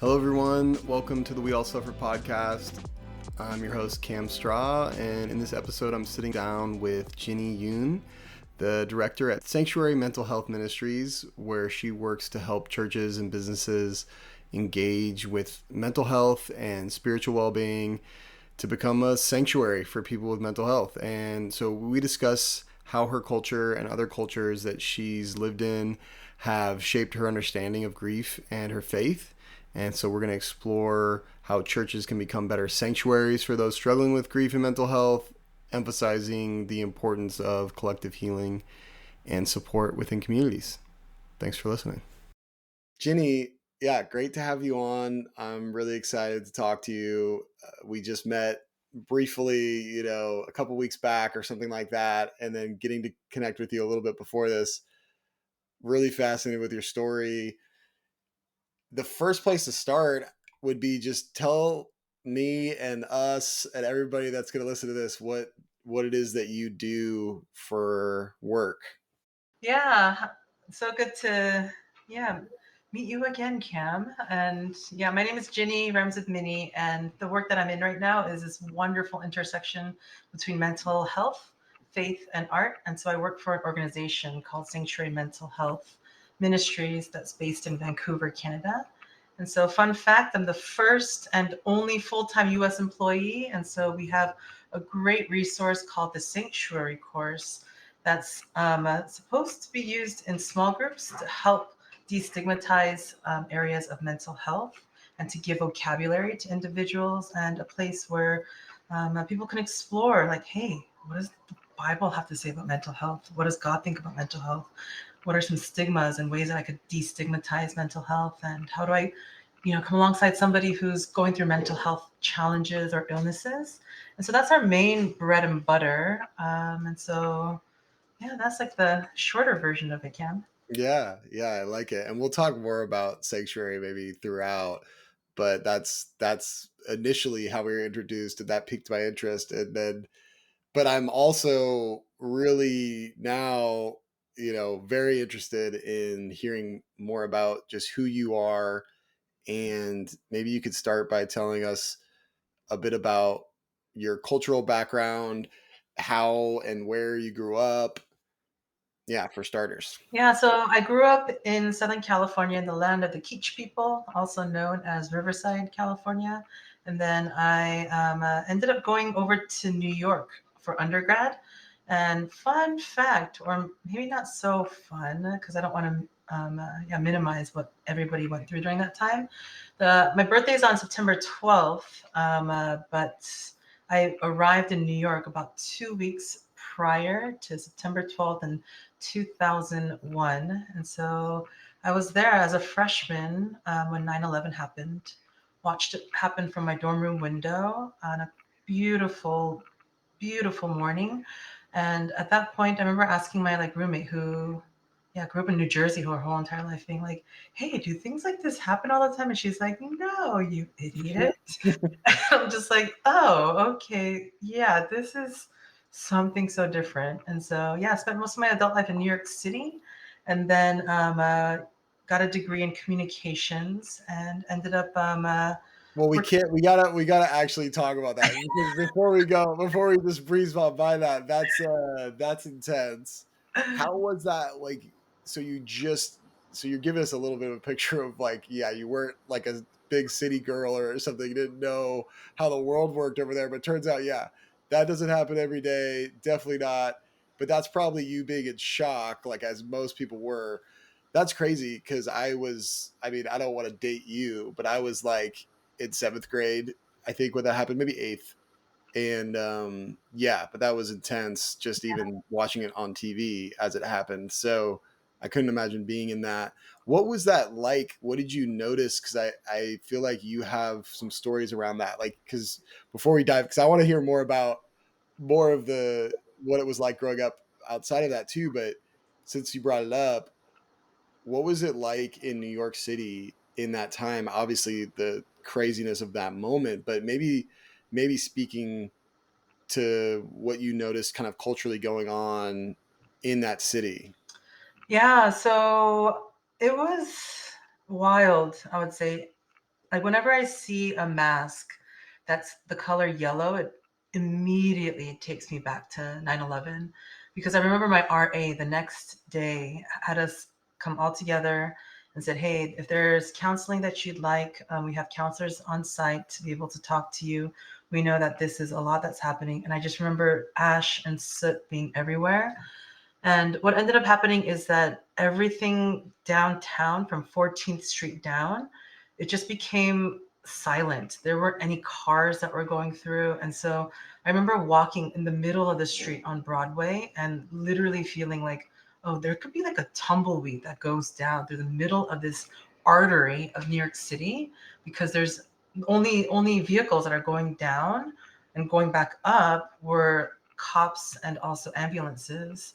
Hello, everyone. Welcome to the We All Suffer podcast. I'm your host, Cam Straw, and in this episode, I'm sitting down with Jinnie Yun, the director at Sanctuary Mental Health Ministries, where she works to help churches and businesses engage with mental health and spiritual well-being to become a sanctuary for people with mental health. And so we discuss how her culture and other cultures that she's lived in have shaped her understanding of grief and her faith. And so we're going to explore how churches can become better sanctuaries for those struggling with grief and mental health, emphasizing the importance of collective healing and support within communities. Thanks for listening. Jinnie, yeah, great to have you on. I'm really excited to talk to you. We just met briefly, a couple weeks back or something like that, and then getting to connect with you a little bit before this. Really fascinated with your story. The first place to start would be just tell me and us and everybody that's going to listen to this what it is that you do for work. Yeah, so good to meet you again, Cam. And my name is Jinnie, rhymes with Minnie, and the work that I'm in right now is this wonderful intersection between mental health, faith, and art. And so I work for an organization called Sanctuary Mental Health Ministries that's based in Vancouver, Canada. And so, fun fact, I'm the first and only full-time US employee. And so we have a great resource called the Sanctuary course that's supposed to be used in small groups to help destigmatize areas of mental health and to give vocabulary to individuals and a place where people can explore, like, hey, what does the Bible have to say about mental health? What does God think about mental health? What are some stigmas and ways that I could destigmatize mental health? And how do I, come alongside somebody who's going through mental health challenges or illnesses? And so that's our main bread and butter. And so that's like the shorter version of it, Cam. Yeah, I like it. And we'll talk more about Sanctuary maybe throughout, but that's initially how we were introduced, and that piqued my interest. And then but I'm also really now, very interested in hearing more about just who you are. And maybe you could start by telling us a bit about your cultural background, how and where you grew up. Yeah, for starters. Yeah, so I grew up in Southern California in the land of the Keech people, also known as Riverside, California. And then I ended up going over to New York for undergrad. And fun fact, or maybe not so fun, because I don't want to minimize what everybody went through during that time. My birthday is on September 12th, but I arrived in New York about 2 weeks prior to September 12th in 2001. And so I was there as a freshman when 9/11 happened, watched it happen from my dorm room window on a beautiful, beautiful morning. And at that point, I remember asking my roommate who grew up in New Jersey her whole entire life, being like, hey, do things like this happen all the time? And she's like, no, you idiot. I'm just like, oh, okay. Yeah, this is something so different. And so, I spent most of my adult life in New York City and then got a degree in communications and ended up. Well, we gotta actually talk about that before we just breeze by that's intense. How was that like? So you're giving us a little bit of a picture of like, yeah, you weren't like a big city girl or something. You didn't know how the world worked over there, but turns out, yeah, that doesn't happen every day. Definitely not. But that's probably you being in shock, like as most people were. That's crazy because I mean, I don't want to date you, but I was like in seventh grade, I think, when that happened, maybe eighth. And but that was intense just even watching it on TV as it happened. So I couldn't imagine being in that. What was that like? What did you notice? Because I feel like you have some stories around that. Like, because before we dive, because I want to hear more about more of the what it was like growing up outside of that too. But since you brought it up, what was it like in New York City in that time? Obviously, the craziness of that moment, but maybe speaking to what you noticed kind of culturally going on in that city. Yeah, so it was wild, I would say. like whenever I see a mask that's the color yellow, it immediately takes me back to 9/11 because I remember my RA the next day had us come all together and said, "Hey, if there's counseling that you'd like, we have counselors on site to be able to talk to you. We know that this is a lot that's happening." And I just remember ash and soot being everywhere. And what ended up happening is that everything downtown from 14th Street down, it just became silent. There weren't any cars that were going through. And so I remember walking in the middle of the street on Broadway and literally feeling like, oh, there could be like a tumbleweed that goes down through the middle of this artery of New York City because there's only vehicles that are going down and going back up were cops and also ambulances.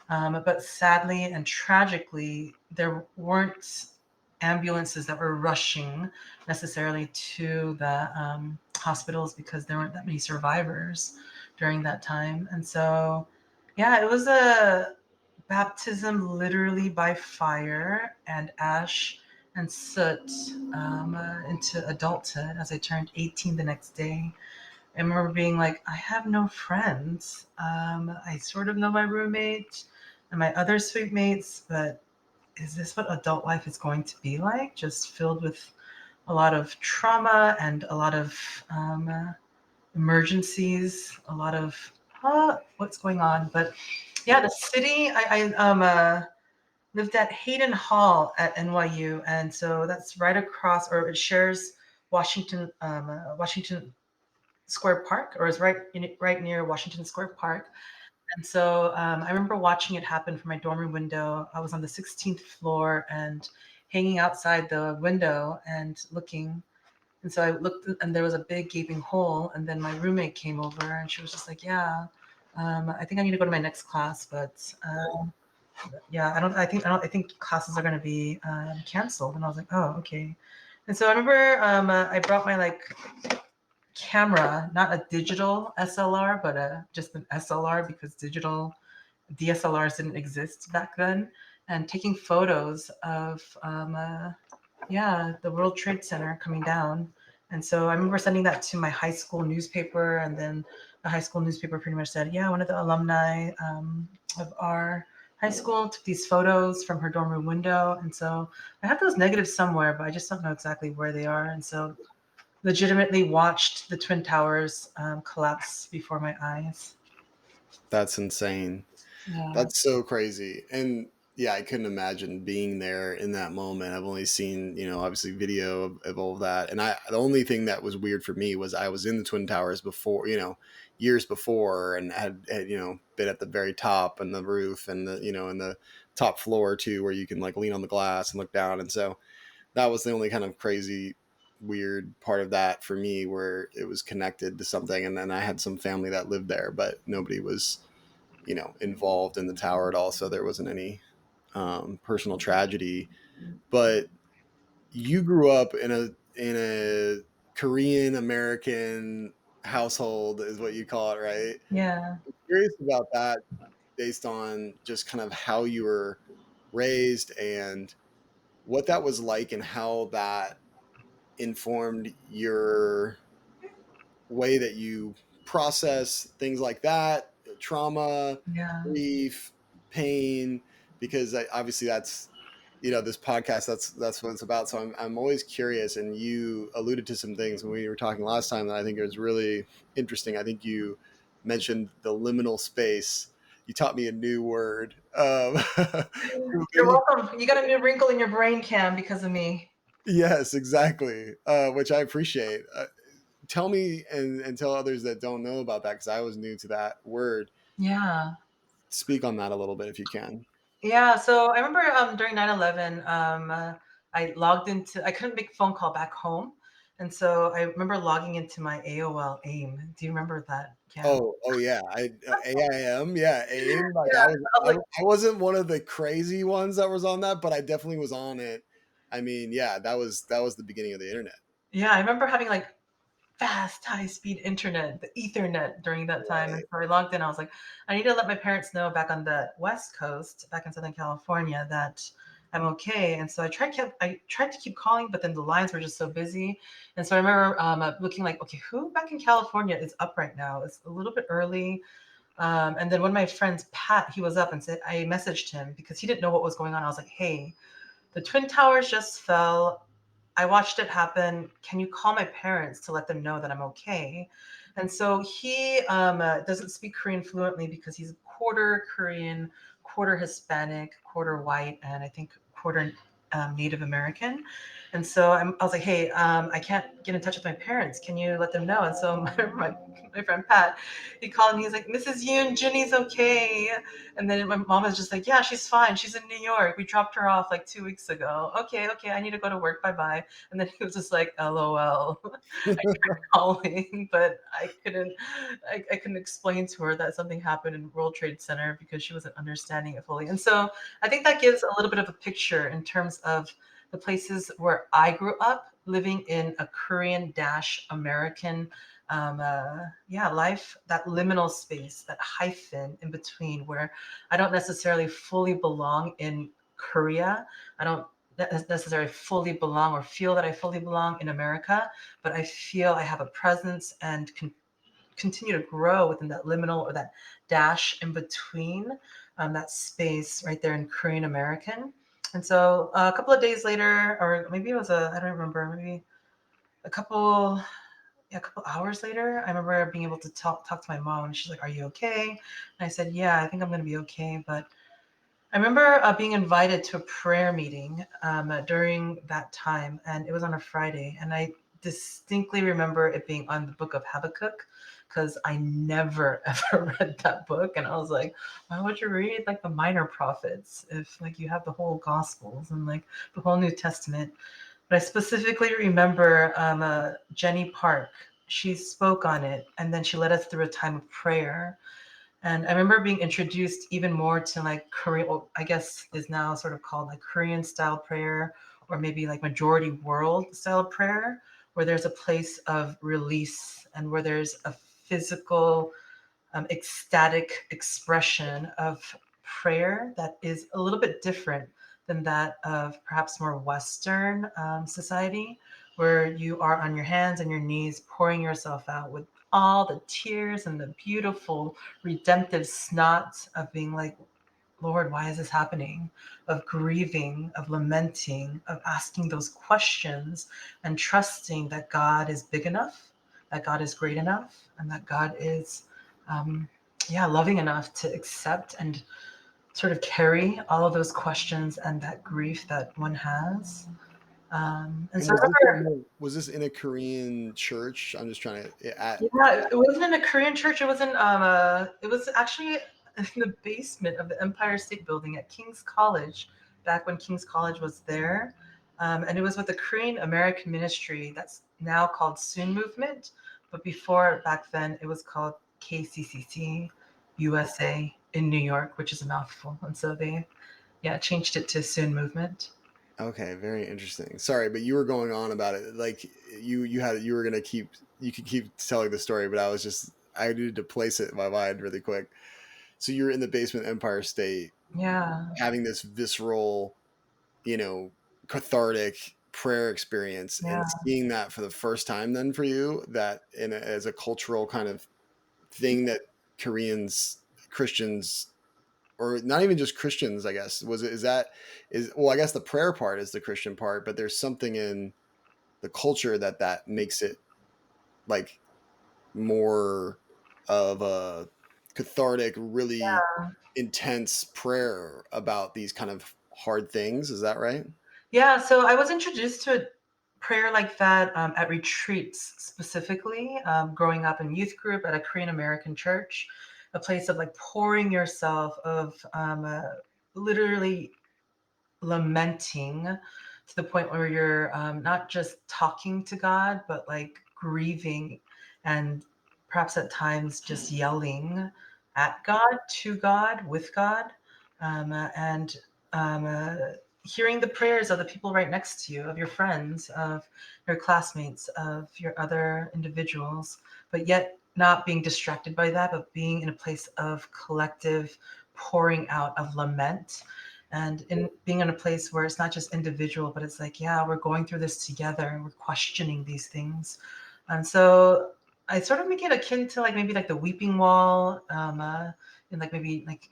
But sadly and tragically, there weren't ambulances that were rushing necessarily to the hospitals because there weren't that many survivors during that time. And so, yeah, it was a baptism literally by fire and ash and soot into adulthood as I turned 18 the next day. I remember being like, I have no friends. I sort of know my roommate and my other suite mates, but is this what adult life is going to be like? Just filled with a lot of trauma and a lot of emergencies, a lot of what's going on. But yeah, the city, I lived at Hayden Hall at NYU. And so that's right across, or it shares Washington Square Park, or is right near Washington Square Park. And so I remember watching it happen from my dorm room window. I was on the 16th floor and hanging outside the window and looking. And so I looked, and there was a big gaping hole. And then my roommate came over, and she was just like, "Yeah, I think I need to go to my next class, but yeah, I think classes are going to be canceled." And I was like, "Oh, okay." And so I remember I brought my like camera, not a digital SLR, but just an SLR because digital DSLRs didn't exist back then, and taking photos of yeah, the World Trade Center coming down. And so I remember sending that to my high school newspaper, and then the high school newspaper pretty much said, yeah, one of the alumni of our high school took these photos from her dorm room window. And so I have those negatives somewhere, but I just don't know exactly where they are. And so legitimately watched the Twin Towers collapse before my eyes. That's insane. Yeah. That's so crazy. And yeah, I couldn't imagine being there in that moment. I've only seen, obviously video of all of that. And the only thing that was weird for me was I was in the Twin Towers before, years before, and had been at the very top and the roof and in the top floor too, where you can like lean on the glass and look down. And so that was the only kind of crazy, weird part of that for me where it was connected to something. And then I had some family that lived there, but nobody was involved in the tower at all, so there wasn't any personal tragedy. But you grew up in a Korean American household, is what you call it, right? Yeah. I'm curious about that, based on just kind of how you were raised and what that was like, and how that informed your way that you process things like that, trauma, Yeah. grief, pain, because obviously that's this podcast, that's what it's about. So I'm always curious, and you alluded to some things when we were talking last time that I think it was really interesting. I think you mentioned the liminal space. You taught me a new word. You're Maybe, welcome. You got a new wrinkle in your brain, Cam, because of me. yes, exactly, which I appreciate. Tell me, and tell others that don't know about that, because I was new to that word. Yeah. Speak on that a little bit if you can. Yeah. So I remember during 9/11, I logged into, I couldn't make a phone call back home. And so I remember logging into my AOL AIM. Do you remember that, Cam? Oh yeah, AIM, yeah, AIM. Like Yeah. I was like, I wasn't one of the crazy ones that was on that, but I definitely was on it. I mean, yeah, that was the beginning of the internet. yeah, I remember having like fast, high speed internet, the Ethernet during that time. And Right. so I logged in. I was like, I need to let my parents know back on the West Coast, back in Southern California, that I'm okay. And so I tried to keep calling, but then the lines were just so busy. And so I remember looking like, okay, who back in California is up right now? It's a little bit early. And then one of my friends, Pat, he was up and said, I messaged him because he didn't know what was going on. I was like, hey, the Twin Towers just fell. I watched it happen. Can you call my parents to let them know that I'm okay? And so he doesn't speak Korean fluently because he's quarter Korean, quarter Hispanic, quarter white, and I think quarter Native American. And so I was like, hey, I can't get in touch with my parents. Can you let them know? And so my friend Pat, he called and he's like, Mrs. Yoon, Jinnie's okay. And then my mom was just like, yeah, she's fine. She's in New York. We dropped her off like 2 weeks ago. Okay, okay, I need to go to work. Bye bye. And then he was just like, LOL. I tried calling, but I couldn't explain to her that something happened in World Trade Center because she wasn't understanding it fully. And so I think that gives a little bit of a picture in terms of the places where I grew up living in a Korean dash American yeah, life, that liminal space, that hyphen in between where I don't necessarily fully belong in Korea. I don't necessarily fully belong or feel that I fully belong in America, but I feel I have a presence and can continue to grow within that liminal or that dash in between, that space right there in Korean American. And so a couple of days later, or maybe it was I don't remember, maybe a couple yeah, a couple hours later, I remember being able to talk to my mom, and she's like, "Are you okay?" And I said, "Yeah, I think I'm gonna be okay." But I remember being invited to a prayer meeting during that time, and it was on a Friday. And I distinctly remember it being on the book of Habakkuk because I never ever read that book. And I was like, why would you read like the minor prophets if like you have the whole Gospels and like the whole New Testament? But I specifically remember Jenny Park. She spoke on it, and then she led us through a time of prayer. And I remember being introduced even more to like Korean, well, I guess is now sort of called like Korean style prayer, or maybe like majority world style prayer, where there's a place of release and where there's a physical, ecstatic expression of prayer that is a little bit different than that of perhaps more Western society, where you are on your hands and your knees pouring yourself out with all the tears and the beautiful redemptive snot of being like, Lord, why is this happening? Of grieving, of lamenting, of asking those questions and trusting that God is big enough, that God is great enough, and that God is, um, yeah, loving enough to accept and sort of carry all of those questions and that grief that one has. And And so I remember, was this in a Korean church? I'm just trying to at yeah, it wasn't in a Korean church. It was in it was actually in the basement of the Empire State Building at King's College, back when King's College was there. And it was with the Korean American Ministry that's now called Soon Movement, but before back then it was called KCCC USA in New York, which is a mouthful. And so they yeah changed it to Soon Movement. okay, very interesting. Sorry, but you were going on about it. Like you were gonna keep you could keep telling the story, but I needed to place it in my mind really quick. So you're in the basement Empire State Yeah, having this visceral, you know, cathartic prayer experience yeah, and seeing that for the first time then for you that as a cultural kind of thing that Koreans, Christians, or not even just Christians, I guess. Was it is that is well, I guess the prayer part is the Christian part, but there's something in the culture that makes it like more of a cathartic, really intense prayer about these kind of hard things. Is that right? yeah. So I was introduced to prayer like that at retreats specifically, growing up in youth group at a Korean American church, a place of like pouring yourself, of literally lamenting to the point where you're not just talking to God, but like grieving and perhaps at times just yelling at God, to God, with God, and um, uh, hearing the prayers of the people right next to you, of your friends, of your classmates, of your other individuals, but yet not being distracted by that, but being in a place of collective pouring out of lament and in being in a place where it's not just individual, but it's like, yeah, we're going through this together and we're questioning these things. And so I sort of make it akin to like maybe like the weeping wall, in like maybe like,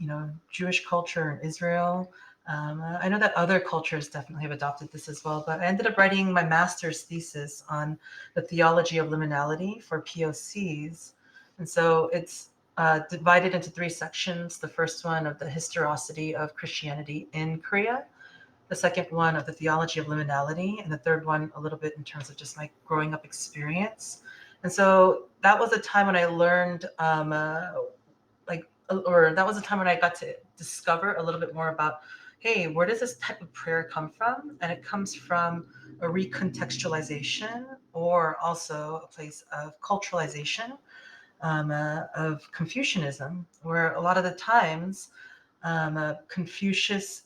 Jewish culture in Israel. I know that other cultures definitely have adopted this as well, but I ended up writing my master's thesis on the theology of liminality for POCs. And so it's divided into three sections. The first one of the historicity of Christianity in Korea, the second one of the theology of liminality, and the third one a little bit in terms of just my growing up experience. And so that was a time when I learned, or that was a time when I got to discover a little bit more about, hey, where does this type of prayer come from? And it comes from a recontextualization or also a place of culturalization, of Confucianism, where a lot of the times Confucius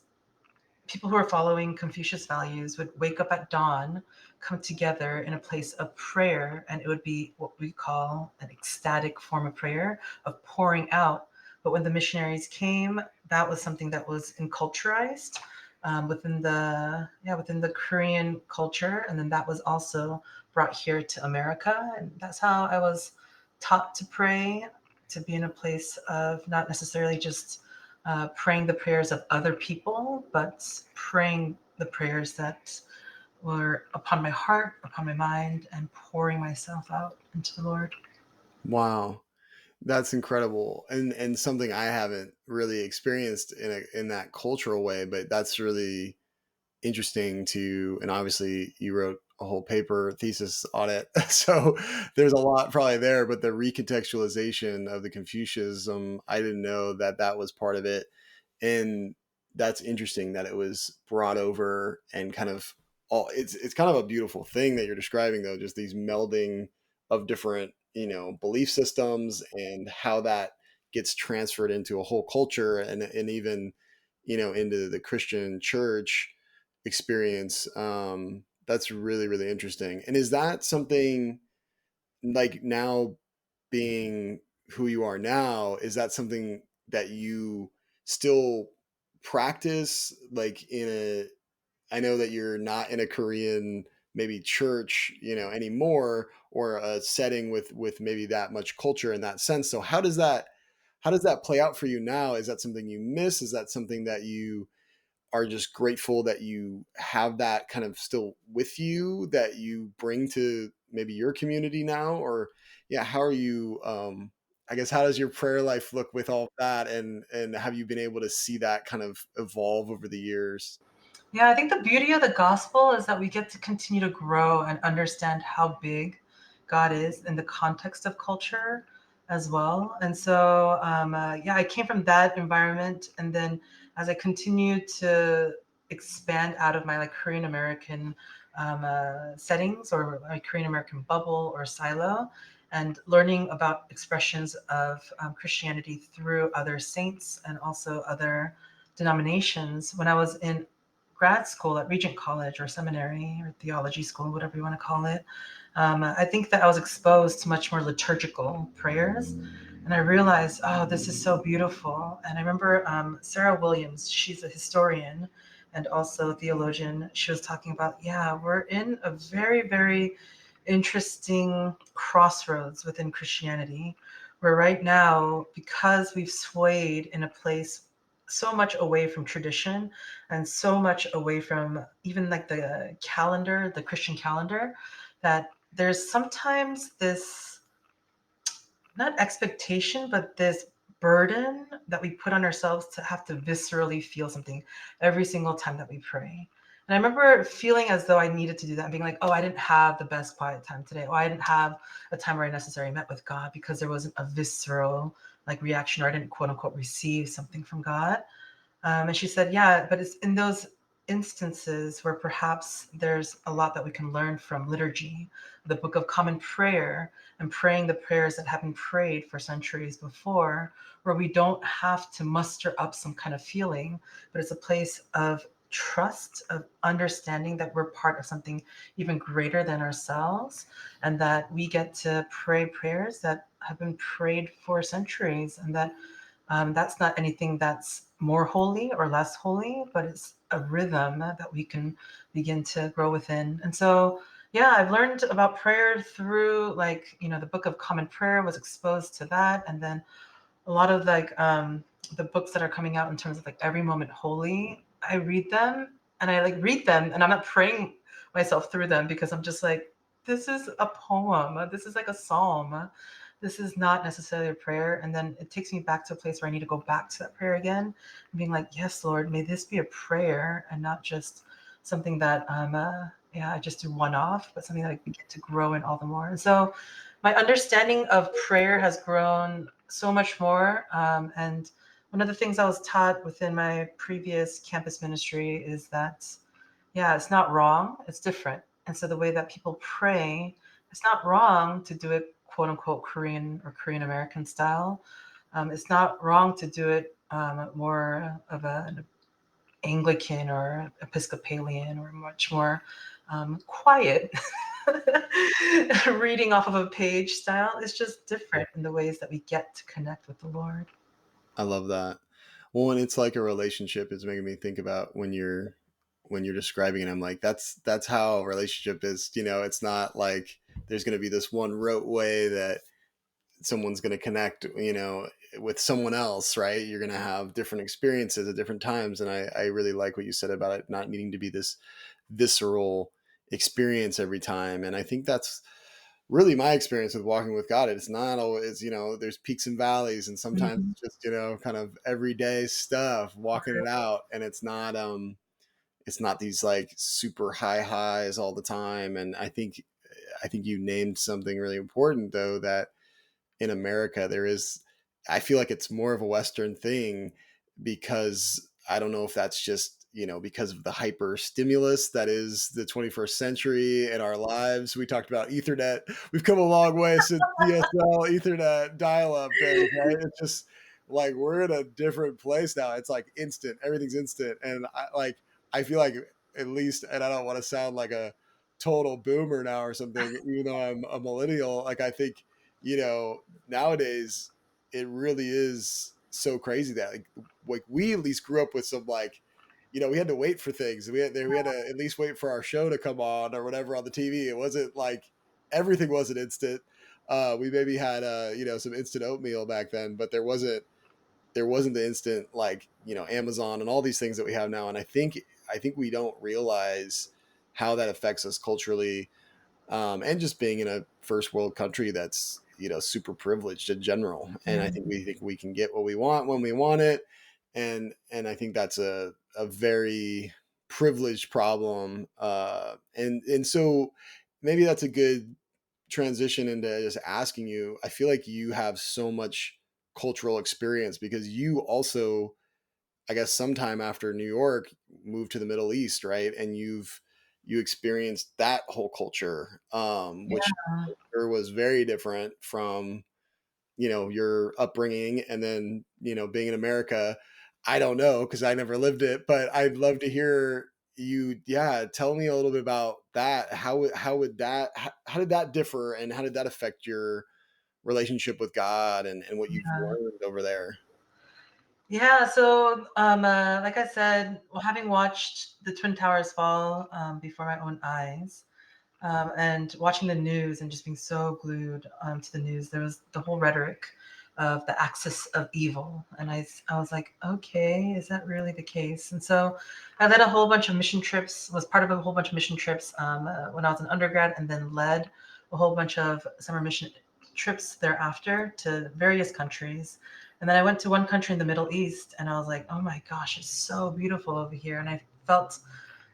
people who are following Confucius values would wake up at dawn, come together in a place of prayer, and it would be what we call an ecstatic form of prayer, of pouring out. But when the missionaries came, that was something that was enculturized, within the Korean culture, and then that was also brought here to America, and that's how I was taught to pray, to be in a place of not necessarily just praying the prayers of other people, but praying the prayers that were upon my heart, upon my mind, and pouring myself out into the Lord. Wow. That's incredible, and something I haven't really experienced in that cultural way, but that's really interesting to. And obviously, you wrote a whole paper thesis on it, so there's a lot probably there. But the recontextualization of the Confucianism, I didn't know that that was part of it, and that's interesting that it was brought over and kind of all. It's kind of a beautiful thing that you're describing, though, just these melding of different belief systems and how that gets transferred into a whole culture and even into the Christian church experience. That's really really interesting. And is that something like now being who you are now? Is that something that you still practice like in a I know that you're not in a Korean maybe church, anymore, or a setting with maybe that much culture in that sense. So how does that play out for you now? Is that something you miss? Is that something that you are just grateful that you have that kind of still with you that you bring to maybe your community now? Or yeah, how are you I guess how does your prayer life look with all of that, and have you been able to see that kind of evolve over the years? Yeah, I think the beauty of the gospel is that we get to continue to grow and understand how big God is in the context of culture as well. And so, yeah, I came from that environment. And then as I continued to expand out of my like Korean American settings or my Korean American bubble or silo, and learning about expressions of Christianity through other saints and also other denominations, when I was in grad school at Regent College or seminary or theology school, whatever you want to call it, I think that I was exposed to much more liturgical prayers. And I realized, oh, this is so beautiful. And I remember Sarah Williams, she's a historian and also a theologian. She was talking about, yeah, we're in a very, very interesting crossroads within Christianity, where right now, because we've swayed in a place so much away from tradition and so much away from even like the calendar, the Christian calendar, that there's sometimes this not expectation, but this burden that we put on ourselves to have to viscerally feel something every single time that we pray. And I remember feeling as though I needed to do that and being like, oh, I didn't have the best quiet time today. Oh, I didn't have a time where I necessarily met with God because there wasn't a visceral like reaction, or I didn't quote unquote receive something from God. And she said, yeah, but it's in those instances where perhaps there's a lot that we can learn from liturgy, the Book of Common Prayer, and praying the prayers that have been prayed for centuries before, where we don't have to muster up some kind of feeling, but it's a place of trust, of understanding that we're part of something even greater than ourselves, and that we get to pray prayers that have been prayed for centuries, and that that's not anything that's more holy or less holy, but it's a rhythm that we can begin to grow within. And so, yeah, I've learned about prayer through, like, the Book of Common Prayer was exposed to that. And then a lot of, like, the books that are coming out in terms of like Every Moment Holy, I read them and I like read them and I'm not praying myself through them because I'm just like, this is a poem. This is like a psalm. This is not necessarily a prayer. And then it takes me back to a place where I need to go back to that prayer again and being like, yes, Lord, may this be a prayer and not just something that I just do one off, but something that I begin to grow in all the more. And so my understanding of prayer has grown so much more. And one of the things I was taught within my previous campus ministry is that, yeah, it's not wrong, it's different. And so the way that people pray, it's not wrong to do it quote unquote Korean or Korean American style. It's not wrong to do it more of an Anglican or Episcopalian or much more quiet reading off of a page style. It's just different in the ways that we get to connect with the Lord. I love that. Well, when it's like a relationship, it's making me think about when you're describing it. I'm like, that's how a relationship is. It's not like there's going to be this one rote way that someone's going to connect, with someone else, right? You're going to have different experiences at different times. And I really like what you said about it not needing to be this visceral experience every time. And I think that's really my experience with walking with God. It's not always, there's peaks and valleys, and sometimes Mhm. it's just, kind of everyday stuff, walking it out. And it's not these like super high highs all the time. And I think you named something really important though, that in America, I feel like it's more of a Western thing, because I don't know if that's just, because of the hyper stimulus that is the 21st century in our lives. We talked about Ethernet. We've come a long way since DSL, Ethernet, dial up days, right? It's just like we're in a different place now. It's like instant, everything's instant. And I feel like, at least, and I don't want to sound like a total boomer now or something, even though I'm a millennial, like I think, nowadays it really is so crazy that like we at least grew up with some like, we had to wait for things. We had to at least wait for our show to come on or whatever on the TV. It wasn't like everything wasn't instant. We maybe had some instant oatmeal back then, but there wasn't the instant, like, Amazon and all these things that we have now. And I think we don't realize how that affects us culturally, and just being in a first world country that's, super privileged in general. And I think Mhm. we think we can get what we want when we want it. And I think that's a very privileged problem. And so maybe that's a good transition into just asking you. I feel like you have so much cultural experience, because you also, I guess, sometime after New York, moved to the Middle East, right? And you experienced that whole culture, which Yeah, sure was very different from, your upbringing. And then, being in America, I don't know, because I never lived it, but I'd love to hear you. Yeah, tell me a little bit about that. How did that differ, and how did that affect your relationship with God, and what you've yeah. learned over there? Yeah, so like I said, well, having watched the Twin Towers fall before my own eyes, and watching the news and just being so glued to the news, there was the whole rhetoric of the axis of evil. And I was like, okay, is that really the case? And so I led a whole bunch of mission trips, was part of a whole bunch of mission trips when I was an undergrad, and then led a whole bunch of summer mission trips thereafter to various countries. And then I went to one country in the Middle East, and I was like, oh my gosh, it's so beautiful over here. And I felt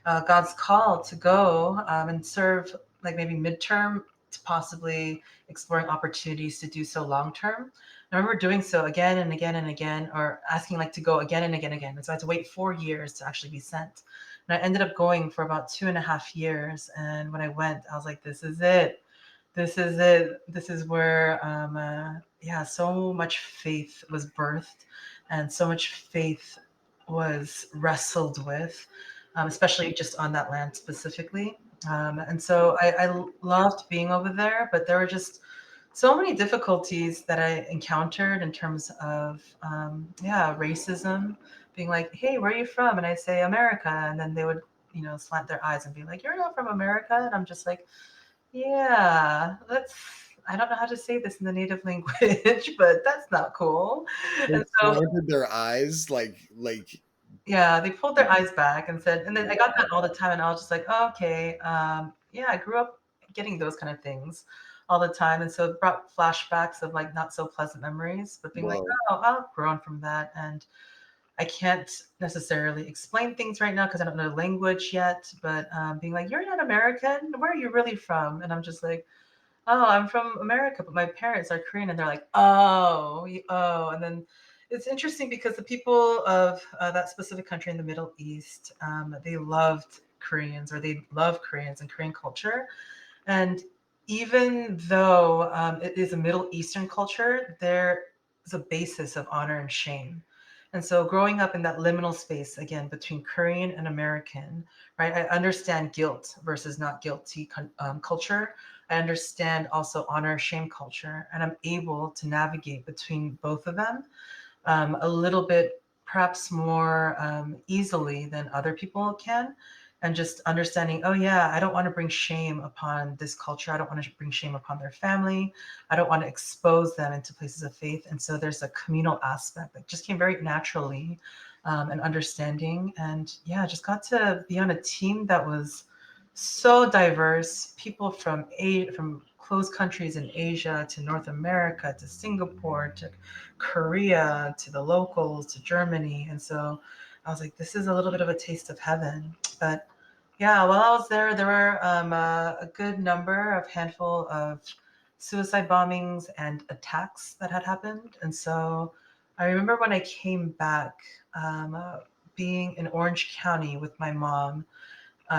God's call to go and serve, like maybe midterm, to possibly exploring opportunities to do so long term. I remember doing so again and again and again, or asking like to go again and again and again. And so I had to wait 4 years to actually be sent. And I ended up going for about 2.5 years. And when I went, I was like, this is it. This is it. This is where, yeah, so much faith was birthed, and so much faith was wrestled with, especially just on that land specifically. And so I loved being over there, but there were just so many difficulties that I encountered in terms of, yeah, racism, being like, "Hey, where are you from?" And I say America, and then they would, slant their eyes and be like, "You're not from America," and I'm just like, "Yeah, that's." I don't know how to say this in the native language, but that's not cool. They And so, slanted their eyes like yeah, they pulled their eyes back and said, and then I got that all wow. the time, and I was just like, oh, okay, yeah, I grew up getting those kind of things all the time, and so it brought flashbacks of like not so pleasant memories, but being like, Whoa. oh, I've grown from that, and I can't necessarily explain things right now because I don't know the language yet, but being like, you're not American, where are you really from? And I'm just like, oh, I'm from America, but my parents are Korean, and they're like, oh, oh, and then it's interesting because the people of that specific country in the Middle East, they loved Koreans, or they love Koreans and Korean culture, and even though it is a Middle Eastern culture, there is a basis of honor and shame. And so, growing up in that liminal space again between Korean and American, right? I understand guilt versus not guilty culture. I understand also honor shame culture, and I'm able to navigate between both of them a little bit perhaps more easily than other people can, and just understanding, oh yeah, I don't want to bring shame upon this culture, I don't want to bring shame upon their family, I don't want to expose them into places of faith. And so there's a communal aspect that just came very naturally, and understanding, and yeah, just got to be on a team that was so diverse, people from closed countries in Asia to North America to Singapore to Korea to the locals to Germany. And so I was like, this is a little bit of a taste of heaven. But yeah, while I was there, there were a good number of handful of suicide bombings and attacks that had happened. And so I remember when I came back, being in Orange County with my mom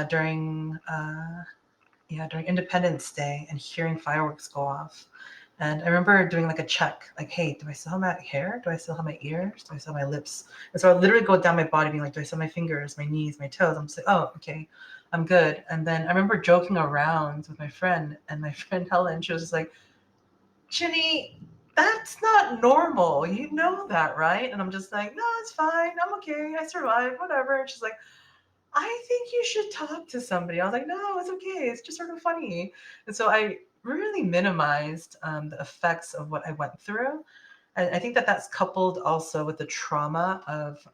during yeah, during Independence Day and hearing fireworks go off. And I remember doing like a check, like, hey, do I still have my hair? Do I still have my ears? Do I still have my lips? And so I literally go down my body being like, do I still have my fingers, my knees, my toes? I'm just like, oh, okay, I'm good. And then I remember joking around with my friend, and my friend Helen, she was just like, Jinnie, that's not normal. You know that, right? And I'm just like, no, it's fine. I'm okay. I survived, whatever. And she's like, I think you should talk to somebody. I was like, no, it's okay. It's just sort of funny. And so I really minimized the effects of what I went through. And I think that that's coupled also with the trauma of,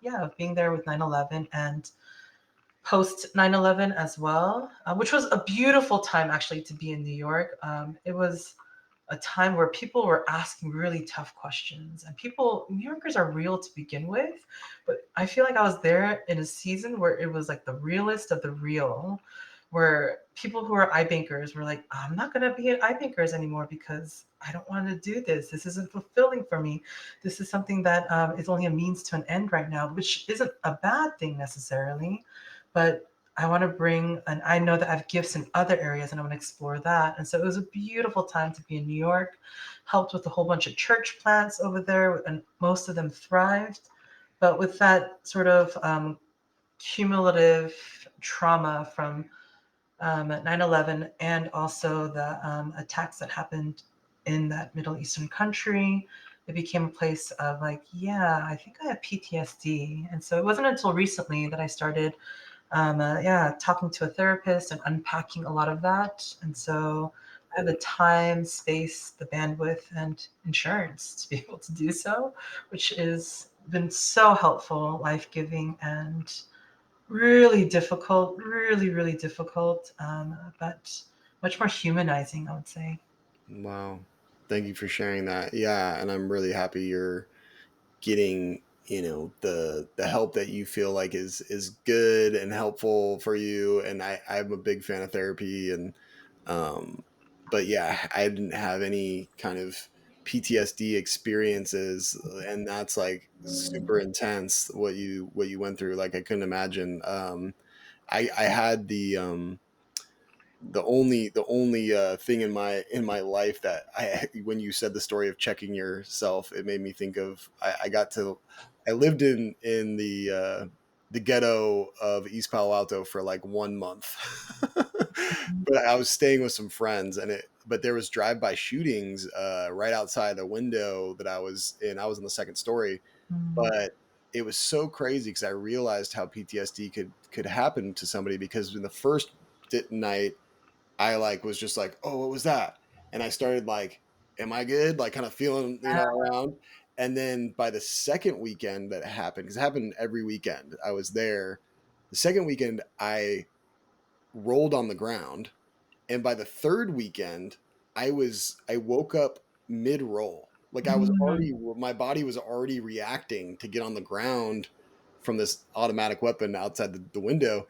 yeah, of being there with 9/11 and post 9/11 as well, which was a beautiful time actually to be in New York. It was a time where people were asking really tough questions, and people, New Yorkers are real to begin with, but I feel like I was there in a season where it was like the realest of the real, where people who are eye bankers were like, I'm not going to be an eye bankers anymore because I don't want to do this. This isn't fulfilling for me. This is something that is only a means to an end right now, which isn't a bad thing necessarily, but I want to bring, and I know that I have gifts in other areas and I want to explore that. And so it was a beautiful time to be in New York, helped with a whole bunch of church plants over there, and most of them thrived. But with that sort of cumulative trauma from 9/11 and also the attacks that happened in that Middle Eastern country, it became a place of like, yeah, I think I have PTSD. And so it wasn't until recently that I started yeah, talking to a therapist and unpacking a lot of that. And so I have the time, space, the bandwidth, and insurance to be able to do so, which has been so helpful, life giving, and really difficult, really, really difficult, but much more humanizing, I would say. Wow. Thank you for sharing that. Yeah, and I'm really happy you're getting, the help that you feel like is good and helpful for you. And I'm a big fan of therapy, and but yeah, I didn't have any kind of PTSD experiences, and that's like super intense what you went through. Like I couldn't imagine. I had the only thing in my life that I when you said the story of checking yourself, it made me think of I lived in the ghetto of East Palo Alto for like 1 month. But I was staying with some friends, but there was drive-by shootings right outside the window that I was in. I was in the second story, Mm, but it was so crazy because I realized how PTSD could happen to somebody, because in the first night I like was just like, "Oh, what was that?" And I started like, "Am I good?" Like kind of feeling, around. And then by the second weekend that it happened, because it happened every weekend I was there, the second weekend I rolled on the ground, and by the third weekend, I woke up mid roll. Like I was Mm, already, my body was already reacting to get on the ground from this automatic weapon outside the window.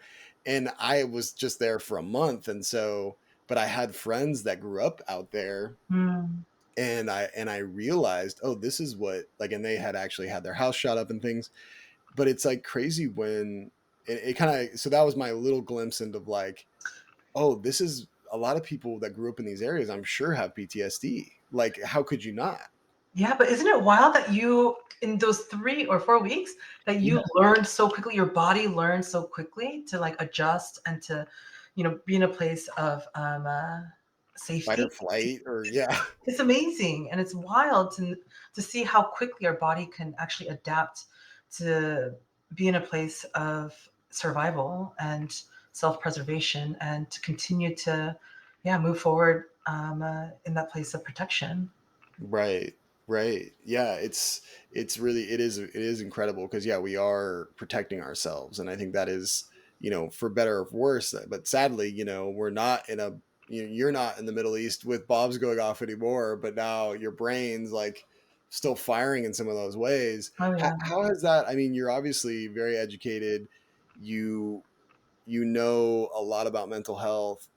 And I was just there for a month. And so, but I had friends that grew up out there, mm. and I realized, oh, this is what, like, and they had actually had their house shot up and things. But it's like crazy when it kind of, so that was my little glimpse into like, oh, this is a lot of people that grew up in these areas, I'm sure, have PTSD. Like, how could you not? Yeah, but isn't it wild that you, in those 3 or 4 weeks, that Yeah. you learned so quickly, your body learned so quickly to like adjust and to, be in a place of Fight or safety. flight, or yeah. It's amazing, and it's wild to see how quickly our body can actually adapt to be in a place of survival and self-preservation, and to continue to, yeah, move forward in that place of protection. Right. Right. Yeah, it's really, it is incredible because yeah, we are protecting ourselves, and I think that is, for better or for worse, but sadly, we're not in a, you're not in the Middle East with bombs going off anymore, but now your brain's like still firing in some of those ways. Oh How, yeah. how has that, I mean, you're obviously very educated. You know a lot about mental health.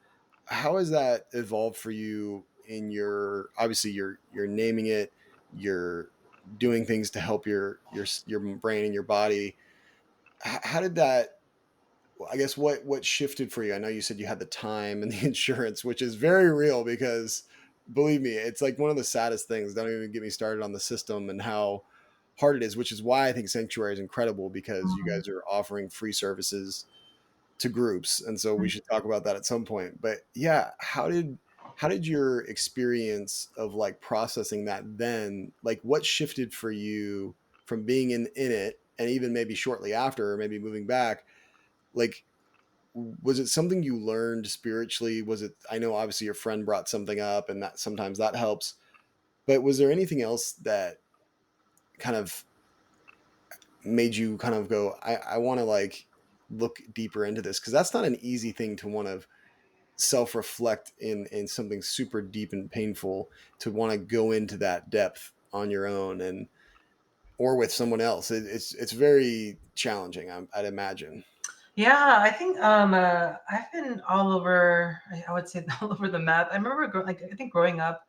How has that evolved for you in your, obviously you're naming it, you're doing things to help your brain and your body. How did that, I guess, what shifted for you? I know you said you had the time and the insurance, which is very real, because believe me, it's like one of the saddest things. Don't even get me started on the system and how hard it is, which is why I think Sanctuary is incredible, because you Mm. guys are offering free services to groups, and so we should talk about that at some point. But yeah, how did your experience of like processing that, then like what shifted for you from being in it, and even maybe shortly after, or maybe moving back, like, was it something you learned spiritually? Was it, I know obviously your friend brought something up and that sometimes that helps, but was there anything else that kind of made you kind of go, I want to like look deeper into this, because that's not an easy thing to want to self-reflect in something super deep and painful, to want to go into that depth on your own, and or with someone else. It's very challenging, I'd imagine. Yeah, I think I've been all over. I would say all over the map. I remember, like, I think growing up,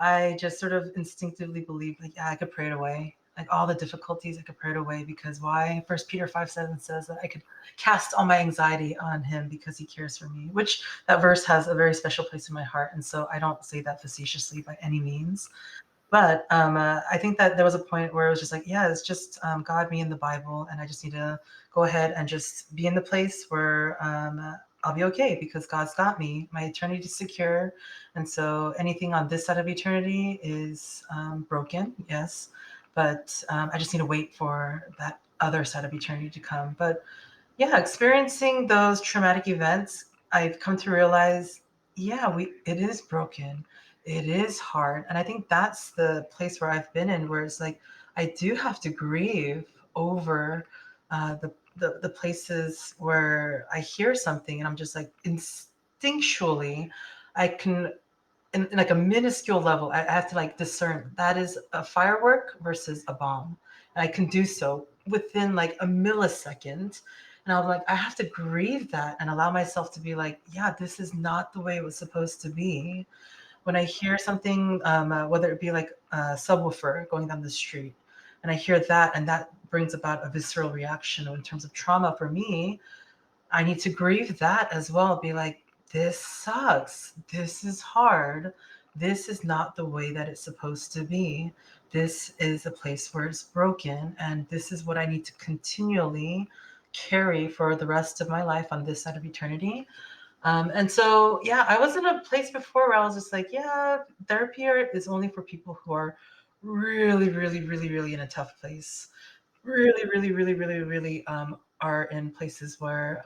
I just sort of instinctively believed, like, yeah, I could pray it away. Like all the difficulties, I could pray it away, because why? First Peter 5:7 says that I could cast all my anxiety on Him because He cares for me. Which that verse has a very special place in my heart, and so I don't say that facetiously by any means. But I think that there was a point where it was just like, yeah, it's just God, me, and the Bible, and I just need to go ahead and just be in the place where I'll be okay because God's got me. My eternity is secure, and so anything on this side of eternity is broken, yes, but I just need to wait for that other side of eternity to come. But yeah, experiencing those traumatic events, I've come to realize, yeah, we it is broken. It is hard. And I think that's the place where I've been in, where it's like I do have to grieve over the places where I hear something and I'm just like instinctually I can, in like a minuscule level, I have to like discern that is a firework versus a bomb. And I can do so within like a millisecond. And I'm like, I have to grieve that and allow myself to be like, yeah, this is not the way it was supposed to be. When I hear something, whether it be like a subwoofer going down the street, and I hear that, and that brings about a visceral reaction in terms of trauma for me, I need to grieve that as well. Be like, this sucks. This is hard. This is not the way that it's supposed to be. This is a place where it's broken. And this is what I need to continually carry for the rest of my life on this side of eternity. And so, yeah, I was in a place before where I was just like, yeah, therapy is only for people who are really, really, really, really in a tough place. really, really, really, really, really are in places where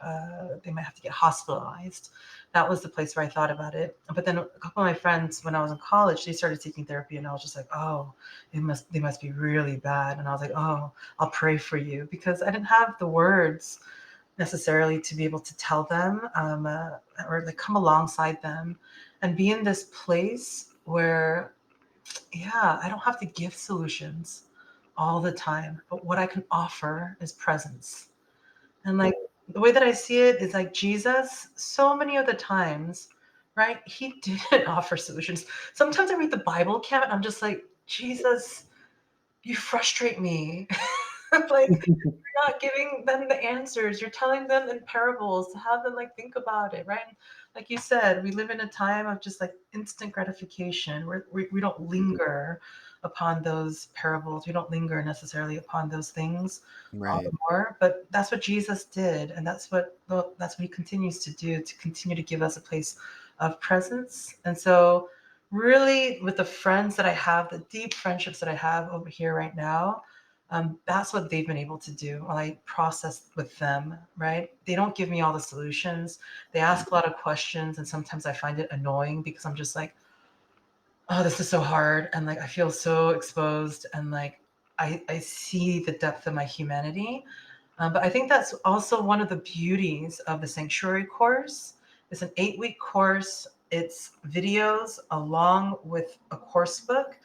they might have to get hospitalized. That was the place where I thought about it. But then a couple of my friends, when I was in college, they started taking therapy, and I was just like, oh, they must be really bad. And I was like, oh, I'll pray for you because I didn't have the words necessarily to be able to tell them or like come alongside them and be in this place where yeah, I don't have to give solutions all the time, but what I can offer is presence. And like the way that I see it is like Jesus, so many of the times, right? He didn't offer solutions. Sometimes I read the Bible, Cam, and I'm just like, Jesus, you frustrate me. Like you're not giving them the answers. You're telling them in parables to have them like think about it, right? Like you said, we live in a time of just like instant gratification. We don't linger upon those parables. We don't linger necessarily upon those things Right. more. But that's what Jesus did, and that's what he continues to do to continue to give us a place of presence. And so, really, with the friends that I have, the deep friendships that I have over here right now that's what they've been able to do while I process with them, right? They don't give me all the solutions. They ask a lot of questions, and sometimes I find it annoying because I'm just like, oh, this is so hard. And like, I feel so exposed. And like, I see the depth of my humanity. But I think that's also one of the beauties of the Sanctuary course. It's an 8-week course. It's videos along with a course book,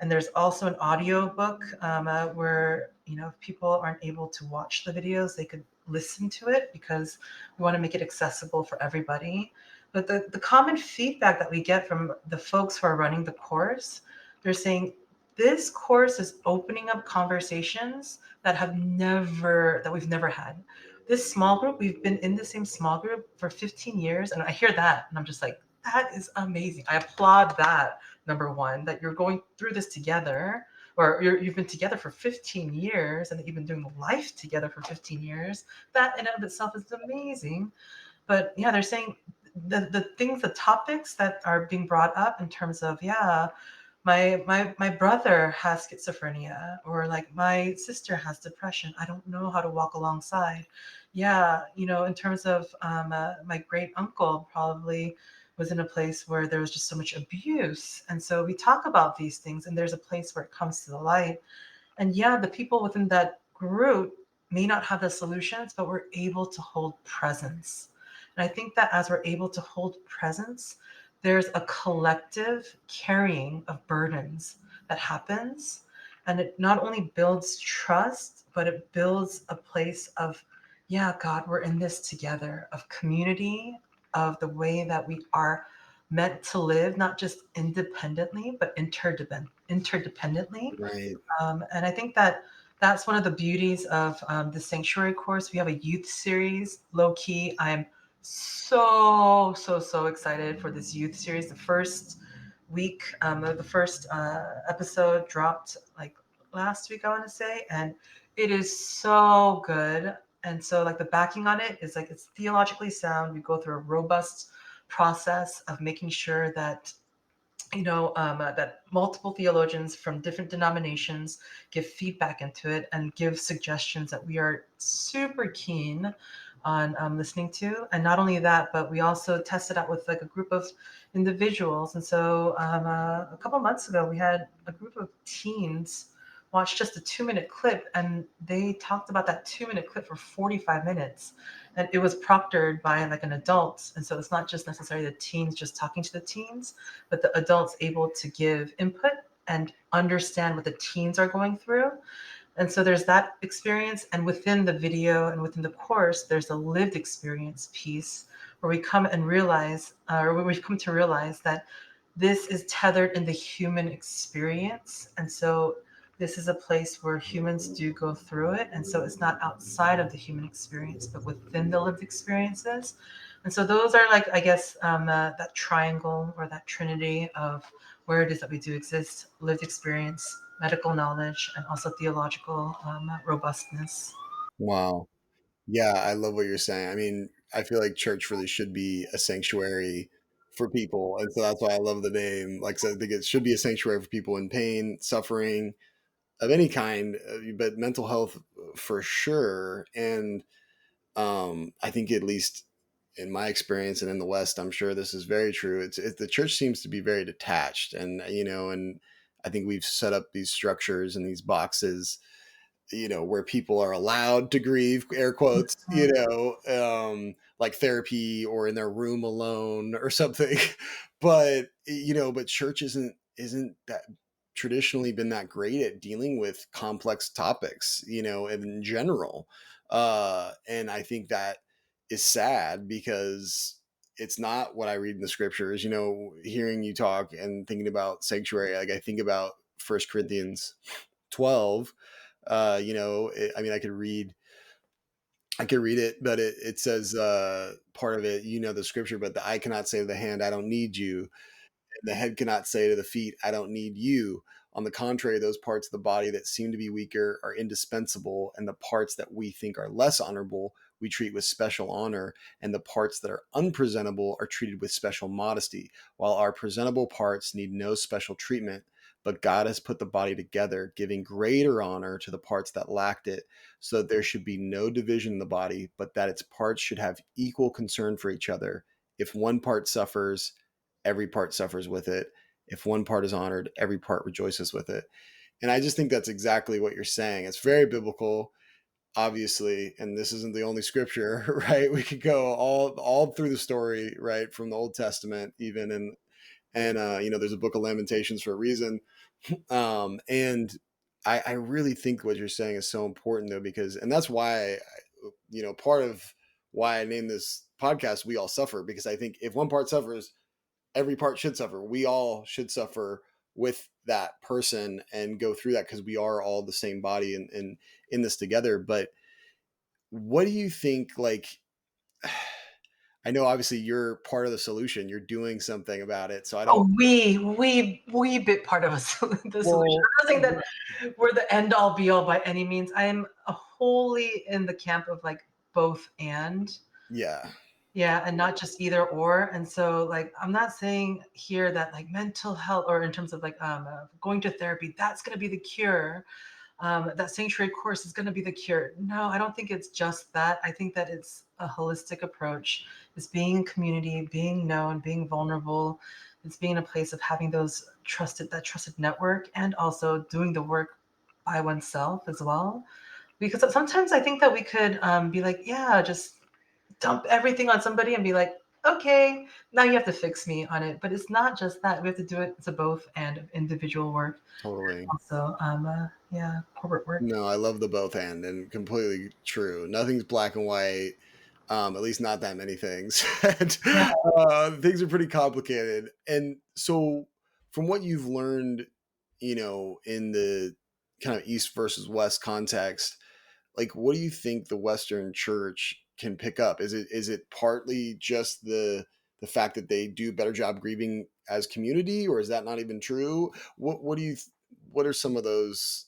and there's also an audio book where if people aren't able to watch the videos, they could listen to it because we want to make it accessible for everybody. But the common feedback that we get from the folks who are running the course, they're saying this course is opening up conversations that we've never had. This small group, we've been in the same small group for 15 years, and I hear that, and I'm just like, that is amazing. I applaud that. Number one, that you're going through this together, or you've been together for 15 years, and that you've been doing life together for 15 years. That in and of itself is amazing. But yeah, they're saying the topics that are being brought up in terms of yeah, my brother has schizophrenia, or like my sister has depression. I don't know how to walk alongside. Yeah, in terms of my great uncle probably was in a place where there was just so much abuse, and so we talk about these things, and there's a place where it comes to the light. And yeah, the people within that group may not have the solutions, but we're able to hold presence. And I think that as we're able to hold presence, there's a collective carrying of burdens that happens. And it not only builds trust, but it builds a place of, yeah, God, we're in this together, of community, of the way that we are meant to live, not just independently, but interdependently. Right. And I think that that's one of the beauties of the Sanctuary course. We have a youth series, low key. I'm so excited for this youth series. The first week, the first episode dropped like last week, I want to say, and it is so good. And so, like, the backing on it is like it's theologically sound. We go through a robust process of making sure that that multiple theologians from different denominations give feedback into it and give suggestions that we are super keen on listening to. And not only that, but we also tested out with like a group of individuals. And so a couple months ago, we had a group of teens watch just a 2-minute clip, and they talked about that 2-minute clip for 45 minutes, and it was proctored by like an adult. And so it's not just necessarily the teens just talking to the teens, but the adults able to give input and understand what the teens are going through. And so there's that experience. And within the video and within the course, there's a lived experience piece where we come and realize, or where we've come to realize that this is tethered in the human experience. And so this is a place where humans do go through it. And so it's not outside of the human experience, but within the lived experiences. And so those are like, I guess, that triangle or that trinity of where it is that we do exist: lived experience, medical knowledge, and also theological robustness. Wow. Yeah, I love what you're saying. I mean, I feel like church really should be a sanctuary for people, and so that's why I love the name. Like I said, I think it should be a sanctuary for people in pain, suffering, of any kind, but mental health for sure. And I think at least in my experience and in the West, I'm sure this is very true. The church seems to be very detached, and and I think we've set up these structures and these boxes, where people are allowed to grieve, air quotes, Mhm. like therapy or in their room alone or something. But, but church isn't that traditionally been that great at dealing with complex topics, in general. And I think that is sad because it's not what I read in the scriptures, hearing you talk and thinking about sanctuary. Like I think about First Corinthians 12. I mean, I could read it, but it says, part of it, the scripture, but the eye cannot say to the hand, I don't need you. The head cannot say to the feet, I don't need you. On the contrary, those parts of the body that seem to be weaker are indispensable, and the parts that we think are less honorable we treat with special honor, and the parts that are unpresentable are treated with special modesty, while our presentable parts need no special treatment. But God has put the body together, giving greater honor to the parts that lacked it, so that there should be no division in the body, but that its parts should have equal concern for each other. If one part suffers, every part suffers with it. If one part is honored, every part rejoices with it. And I just think that's exactly what you're saying. It's very biblical, obviously, and this isn't the only scripture, right? We could go all through the story, right, from the Old Testament, even, and there's a book of Lamentations for a reason. And I really think what you're saying is so important, though, because, and that's why, part of why I named this podcast "We All Suffer," because I think if one part suffers, every part should suffer. We all should suffer with that person and go through that because we are all the same body and in this together. But what do you think? Like, I know obviously you're part of the solution. You're doing something about it. So I don't. Oh, we bit part of the solution. Well, I'm not saying that we're the end all be all by any means. I am wholly in the camp of like both and. yeah, Yeah, and not just either or. And so, like, I'm not saying here that like mental health or in terms of like going to therapy, that's going to be the cure. That sanctuary course is going to be the cure. No, I don't think it's just that. I think that it's a holistic approach. It's being in community, being known, being vulnerable. It's being in a place of having that trusted network, and also doing the work by oneself as well. Because sometimes I think that we could be like, yeah, just dump everything on somebody and be like, okay, now you have to fix me on it. But it's not just that. We have to do it to both and individual work. totally. Also, yeah, corporate work. No, I love the both and completely true. Nothing's black and white. At least not that many things. And, Yeah. things are pretty complicated. And so, from what you've learned, in the kind of East versus West context, like, what do you think the Western Church can pick up? Is it partly just the fact that they do a better job grieving as community, or is that not even true? What are some of those?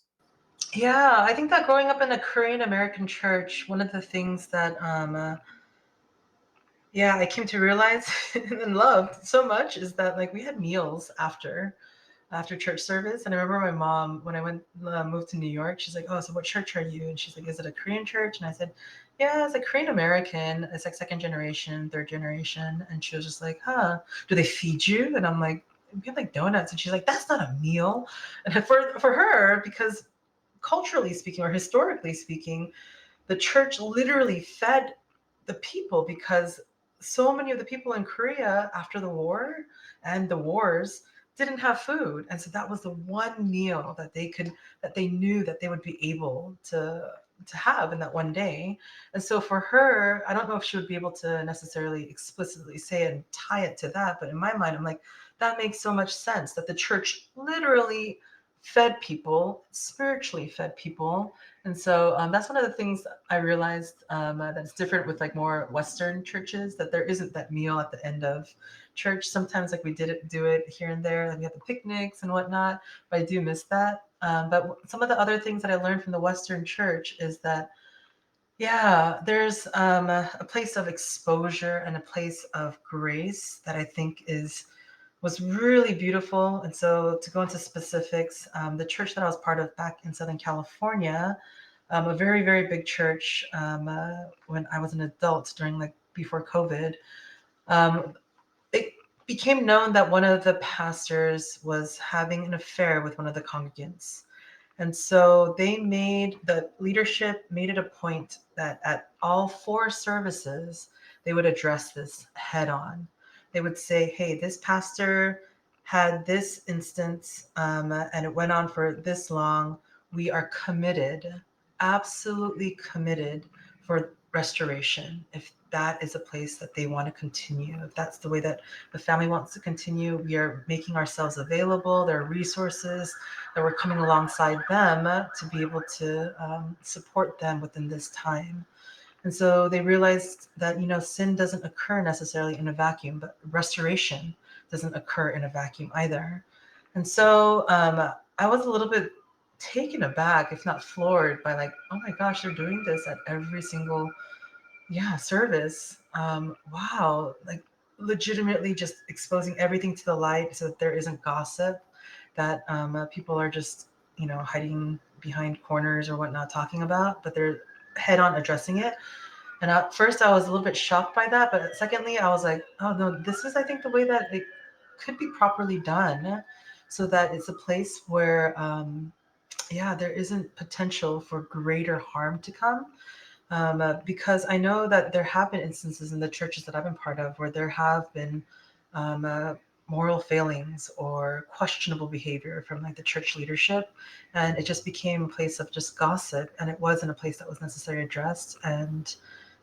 Yeah, I think that growing up in a Korean American church, one of the things that yeah, I came to realize and loved so much is that like we had meals after church service. And I remember my mom, when I moved to New York, she's like, "Oh, so what church are you?" And she's like, "Is it a Korean church?" And I said, "Yeah, it's a Korean American. It's like second generation, third generation." And she was just like, "Huh? Do they feed you?" And I'm like, "We have like donuts." And she's like, "That's not a meal." And for her, because culturally speaking or historically speaking, the church literally fed the people because so many of the people in Korea after the war and the wars didn't have food. And so that was the one meal that they knew that they would be able to have in that one day. And so for her, I don't know if she would be able to necessarily explicitly say it and tie it to that, but in my mind, I'm like, that makes so much sense that the church literally fed people, spiritually fed people. And so that's one of the things I realized that's different with like more Western churches, that there isn't that meal at the end of church. Sometimes like we do it here and there, like we have the picnics and whatnot, but I do miss that. But some of the other things that I learned from the Western church is that, yeah, there's a place of exposure and a place of grace that I think is was really beautiful. And so, to go into specifics, the church that I was part of back in Southern California, a very, very big church, when I was an adult during like before COVID, um, it became known that one of the pastors was having an affair with one of the congregants. And so the leadership made it a point that at all four services, they would address this head on. They would say, hey, this pastor had this instance, and it went on for this long. We are committed, absolutely committed for restoration. If that is a place that they want to continue, if that's the way that the family wants to continue, we are making ourselves available. There are resources that we're coming alongside them to be able to support them within this time. And so they realized that, sin doesn't occur necessarily in a vacuum, but restoration doesn't occur in a vacuum either. And so I was a little bit taken aback, if not floored, by like, oh my gosh, they're doing this at every single service. Wow, like legitimately just exposing everything to the light so that there isn't gossip, that people are just, hiding behind corners or whatnot talking about, but they're head on addressing it. And at first I was a little bit shocked by that, but secondly, I was like, oh no, this is, I think, the way that it could be properly done, so that it's a place where, there isn't potential for greater harm to come, because I know that there have been instances in the churches that I've been part of where there have been um, uh, moral failings or questionable behavior from like the church leadership, and it just became a place of just gossip, and it wasn't a place that was necessarily addressed, and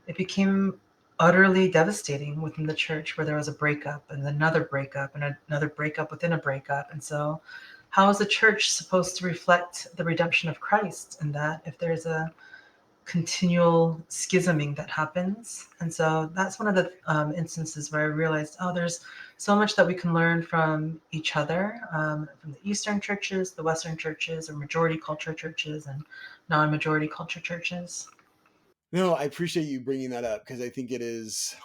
it became utterly devastating within the church, where there was a breakup and another breakup and another breakup within a breakup. And so, how is the church supposed to reflect the redemption of Christ in that, if there's a continual schisming that happens? And so that's one of the instances where I realized, oh, there's so much that we can learn from each other, from the Eastern churches, the Western churches, or majority culture churches, and non-majority culture churches. No, I appreciate you bringing that up because I think it is,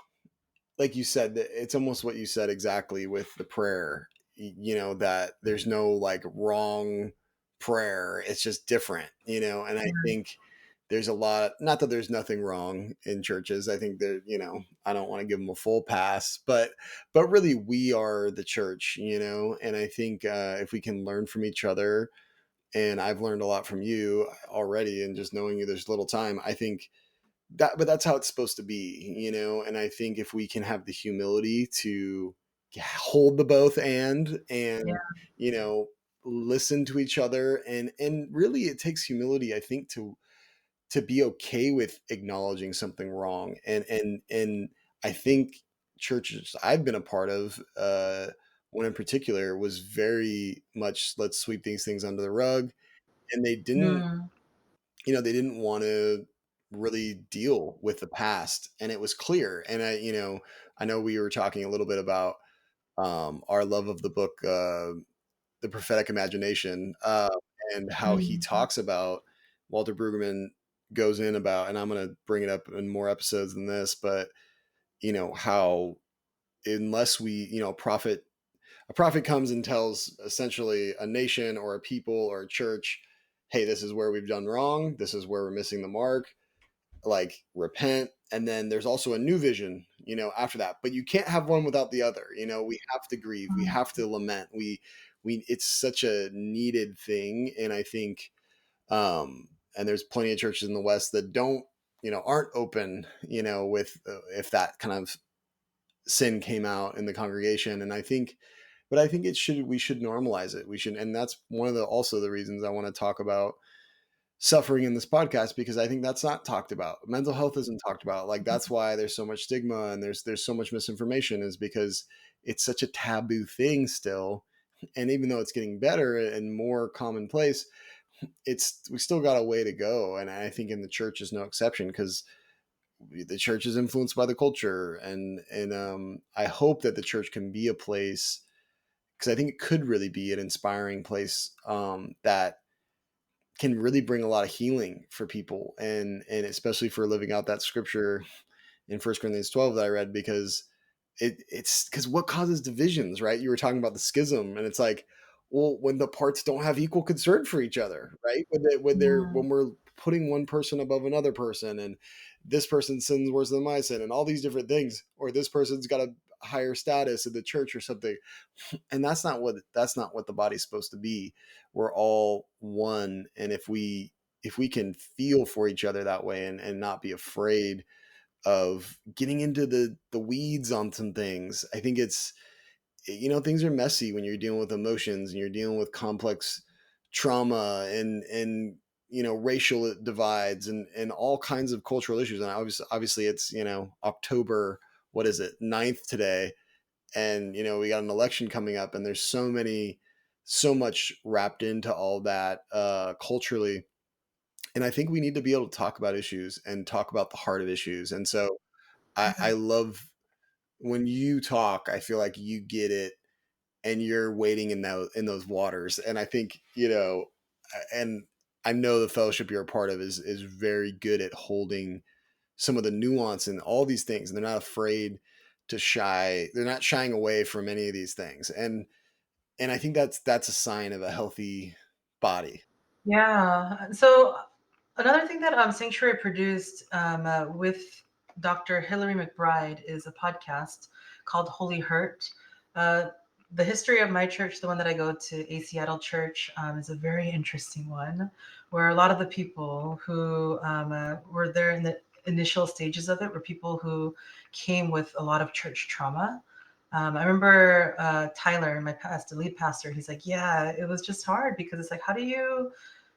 like you said, that it's almost what you said exactly with the prayer. That there's no like wrong prayer. It's just different, and I think there's a lot, not that there's nothing wrong in churches. I think that, I don't want to give them a full pass, but really we are the church, and I think if we can learn from each other, and I've learned a lot from you already, and just knowing you there's little time, I think but that's how it's supposed to be, and I think if we can have the humility to hold the both and Yeah. you know listen to each other, and really it takes humility, I think, to be okay with acknowledging something wrong, and I think churches I've been a part of, one in particular, was very much let's sweep these things under the rug, and Mm. they didn't want to really deal with the past, and it was clear. And I know we were talking a little bit about our love of the book, The Prophetic Imagination, and how he Mm. talks about, Walter Brueggemann goes in about, and I'm going to bring it up in more episodes than this, but how unless we, a prophet comes and tells essentially a nation or a people or a church, hey, this is where we've done wrong, this is where we're missing the mark, like repent. And then there's also a new vision, after that. But you can't have one without the other. We have to grieve, we have to lament, we it's such a needed thing. And I think and there's plenty of churches in the West that don't, aren't open, with if that kind of sin came out in the congregation. And I think, but I think we should normalize it. We should, and that's one of the also the reasons I want to talk about suffering in this podcast, because I think that's not talked about. Mental health isn't talked about. Like that's why there's so much stigma and there's so much misinformation, is because it's such a taboo thing still. And even though it's getting better and more commonplace, we still got a way to go. And I think in the church is no exception, because the church is influenced by the culture, and I hope that the church can be a place, because I think it could really be an inspiring place, that can really bring a lot of healing for people, and especially for living out that scripture in 1 Corinthians 12 that I read, because it's because what causes divisions, right? You were talking about the schism, and it's like, well, when the parts don't have equal concern for each other, right? Mm. When we're putting one person above another person, and this person sins worse than my sin, and all these different things, or this person's got a higher status in the church or something, and that's not what the body's supposed to be. We're all one, and if we can feel for each other that way, and not be afraid of getting into the weeds on some things. I think it's, things are messy when you're dealing with emotions and you're dealing with complex trauma, and racial divides, and all kinds of cultural issues. And obviously it's, October, what is it, 9th today, and we got an election coming up, and there's so much wrapped into all that culturally. And I think we need to be able to talk about issues and talk about the heart of issues. And so I Yeah. love when you talk, I feel like you get it, and you're wading in those waters. And I think, and I know the fellowship you're a part of is very good at holding some of the nuance and all these things. And they're not afraid they're not shying away from any of these things. And I think that's a sign of a healthy body. Yeah. So another thing that Sanctuary produced with Dr. Hilary McBride is a podcast called Holy Hurt. Uh, the history of my church, the one that I go to, a Seattle church, is a very interesting one, where a lot of the people who were there in the initial stages of it were people who came with a lot of church trauma. I remember Tyler, my pastor, lead pastor. He's like, "Yeah, it was just hard because it's like, how do you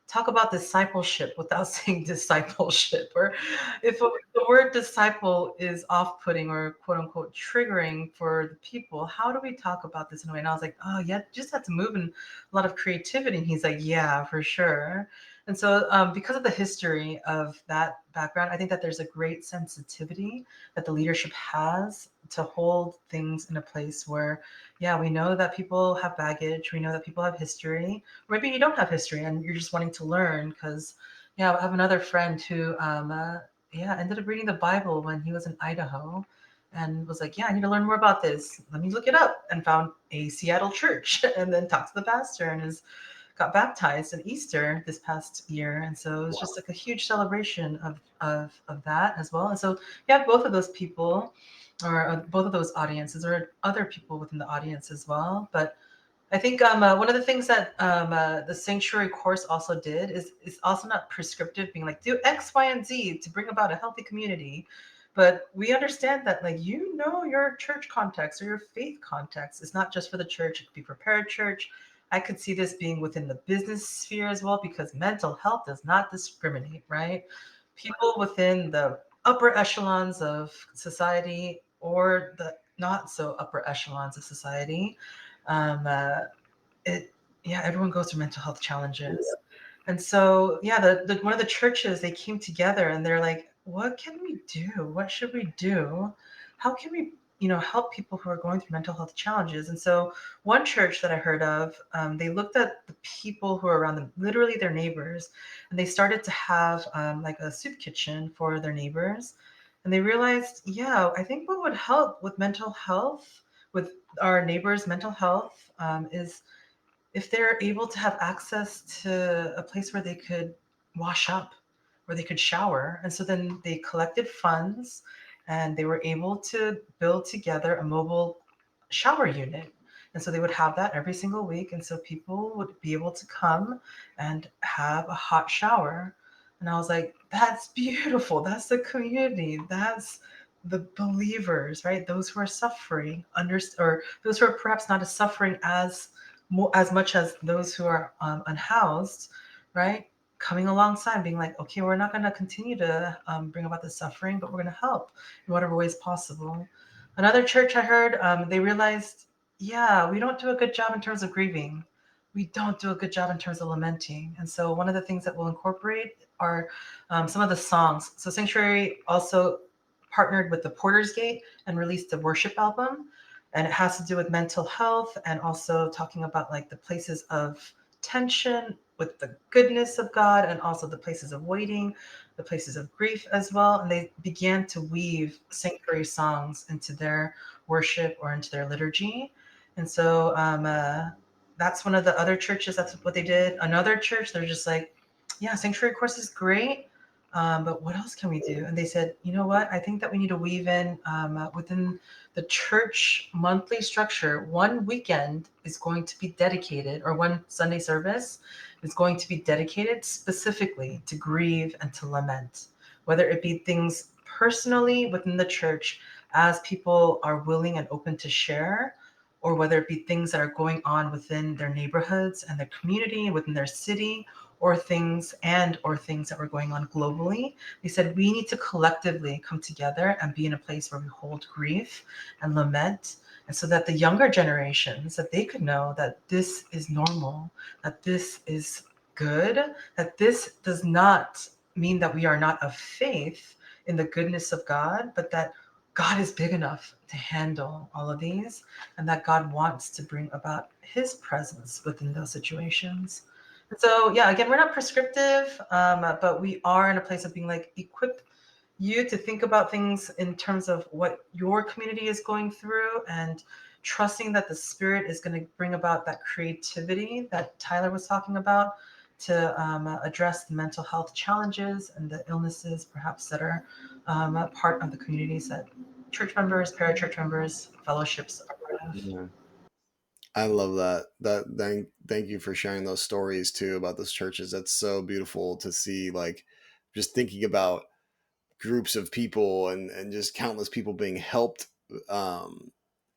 talk about discipleship without saying discipleship, or if the word disciple is off-putting or quote unquote triggering for the people, how do we talk about this in a way?" And I was like, "Oh yeah, just have to move in a lot of creativity." And he's like, "Yeah, for sure." And so because of the history of that background, I think that there's a great sensitivity that the leadership has to hold things in a place where, yeah, we know that people have baggage, we know that people have history. Maybe you don't have history and you're just wanting to learn because, yeah, I have another friend who yeah, ended up reading the Bible when he was in Idaho and was like, "Yeah, I need to learn more about this, let me look it up," and found a Seattle church and then talked to the pastor and is got baptized in Easter this past year. And so it was just like a huge celebration of that as well. And so you have both of those people, or both of those audiences, or other people within the audience as well. But I think one of the things that the Sanctuary course also did is also not prescriptive, being like, do X, Y, and Z to bring about a healthy community. But we understand that, like, your church context or your faith context is not just for the church. It could be for parachurch. I could see this being within the business sphere as well, because mental health does not discriminate, right? People within the upper echelons of society or the not so upper echelons of society, um, uh, it yeah, everyone goes through mental health challenges. And so yeah, the one of the churches, they came together and they're like, what can we do, what should we do, how can we help people who are going through mental health challenges? And so one church that I heard of, they looked at the people who are around them, literally their neighbors, and they started to have like a soup kitchen for their neighbors. And they realized, yeah, I think what would help with mental health, with our neighbors mental health, is if they're able to have access to a place where they could wash up, where they could shower. And so then they collected funds and they were able to build together a mobile shower unit. And so they would have that every single week. And so people would be able to come and have a hot shower. And I was like, that's beautiful. That's the community. That's the believers, right? Those who are suffering, or those who are perhaps not as suffering as much as those who are unhoused, right? Coming alongside, being like, okay, we're not going to continue to bring about the suffering, but we're going to help in whatever ways possible. Another church I heard, they realized, yeah, we don't do a good job in terms of grieving. We don't do a good job in terms of lamenting. And so one of the things that we'll incorporate are some of the songs. So Sanctuary also partnered with the Porter's Gate and released a worship album, and it has to do with mental health and also talking about like the places of tension with the goodness of God and also the places of waiting. the places of grief as well, and they began to weave sanctuary songs into their worship or into their liturgy. And so that's one of the other churches. That's what they did. Another church, they're just like, yeah, sanctuary course is great, but what else can we do? And they said, you know what? I think that we need to weave in within the church monthly structure. One weekend is going to be dedicated, or one Sunday service is going to be dedicated specifically to grieve and to lament, whether it be things personally within the church as people are willing and open to share, or whether it be things that are going on within their neighborhoods and their community, within their city, or things that were going on globally. They said we need to collectively come together and be in a place where we hold grief and lament, and so that the younger generations, that they could know that this is normal, that this is good, that this does not mean that we are not of faith in the goodness of God, but that God is big enough to handle all of these, and that God wants to bring about his presence within those situations. And so, yeah, again, we're not prescriptive, but we are in a place of being like, equip you to think about things in terms of what your community is going through, and trusting that the Spirit is going to bring about that creativity that Tyler was talking about to address the mental health challenges and the illnesses perhaps that are a part of the communities that church members, parachurch members, fellowships are part of. Yeah. I love that. Thank you for sharing those stories too about those churches. That's so beautiful to see. Like, just thinking about groups of people and just countless people being helped um,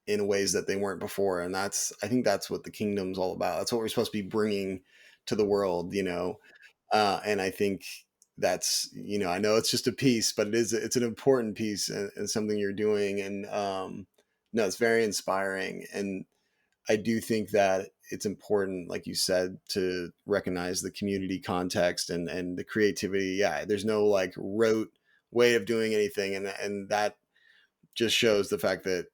in ways that they weren't before. And I think that's what the kingdom's all about. That's what we're supposed to be bringing to the world, you know. And I think that's, you know, I know it's just a piece, but it's an important piece, and something you're doing. And no, it's very inspiring. And I do think that it's important, like you said, to recognize the community context and the creativity. Yeah, there's no like rote way of doing anything, and that just shows the fact that,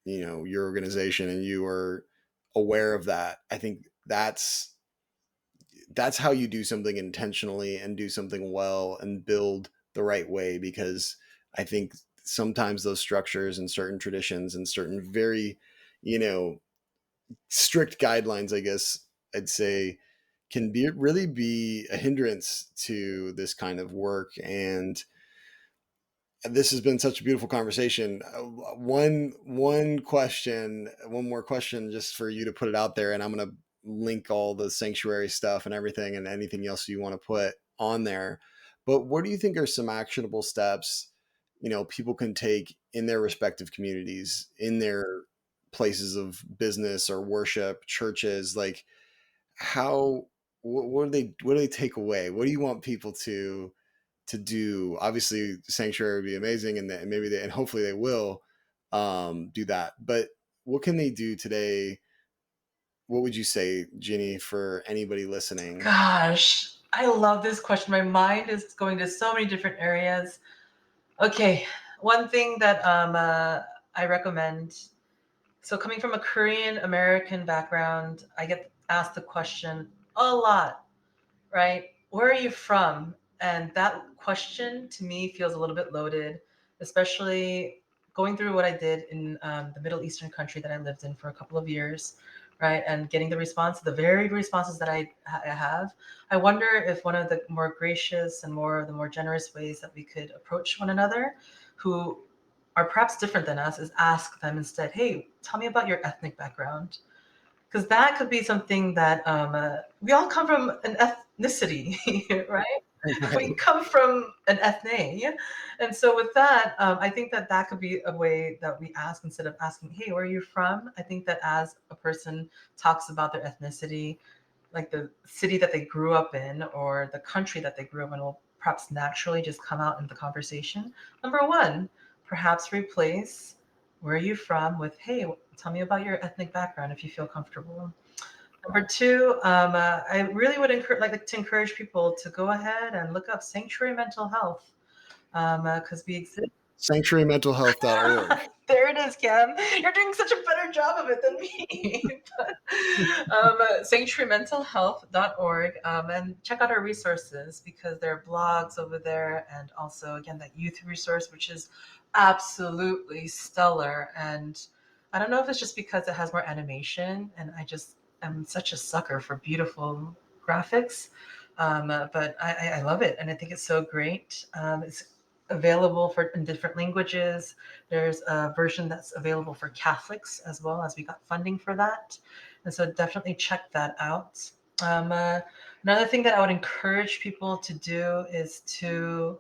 you know, your organization and you are aware of that. I think that's how you do something intentionally and do something well and build the right way, because I think sometimes those structures and certain traditions and certain very, you know, strict guidelines, I guess I'd say, can be really be a hindrance to this kind of work. And this has been such a beautiful conversation. One more question, just for you to put it out there, and I'm going to link all the sanctuary stuff and everything, and anything else you want to put on there. But what do you think are some actionable steps, you know, people can take in their respective communities, in their places of business or worship, churches? Like, how, what do they take away? What do you want people to do? Obviously sanctuary would be amazing, and maybe they, and hopefully they will do that, but what can they do today? What would you say, Jinnie, for anybody listening? Gosh, I love this question. My mind is going to so many different areas. Okay, one thing that I recommend. So, coming from a Korean American background, I get asked the question a lot, right? Where are you from? And that question to me feels a little bit loaded, especially going through what I did in the Middle Eastern country that I lived in for a couple of years, right? And getting the varied responses that I have. I wonder if one of the more gracious and the more generous ways that we could approach one another who are perhaps different than us is ask them instead, hey, tell me about your ethnic background, because that could be something that we all come from an ethnicity, right? Right. We come from an ethne, and so with that, I think that that could be a way that we ask instead of asking, "Hey, where are you from?" I think that as a person talks about their ethnicity, like the city that they grew up in or the country that they grew up in will perhaps naturally just come out in the conversation. Number one, perhaps replace where are you from with, hey, tell me about your ethnic background if you feel comfortable. Number two, I really would like to encourage people to go ahead and look up Sanctuary Mental Health, because we exist. Sanctuarymentalhealth.org. There it is, Cam. You're doing such a better job of it than me. But, sanctuarymentalhealth.org, and check out our resources because there are blogs over there, and also again that youth resource, which is absolutely stellar. And I don't know if it's just because it has more animation, and I just am such a sucker for beautiful graphics. But I love it, and I think it's so great. It's available for in different languages. There's a version that's available for Catholics as well, as we got funding for that, and so definitely check that out. Um, uh, Another thing that I would encourage people to do is to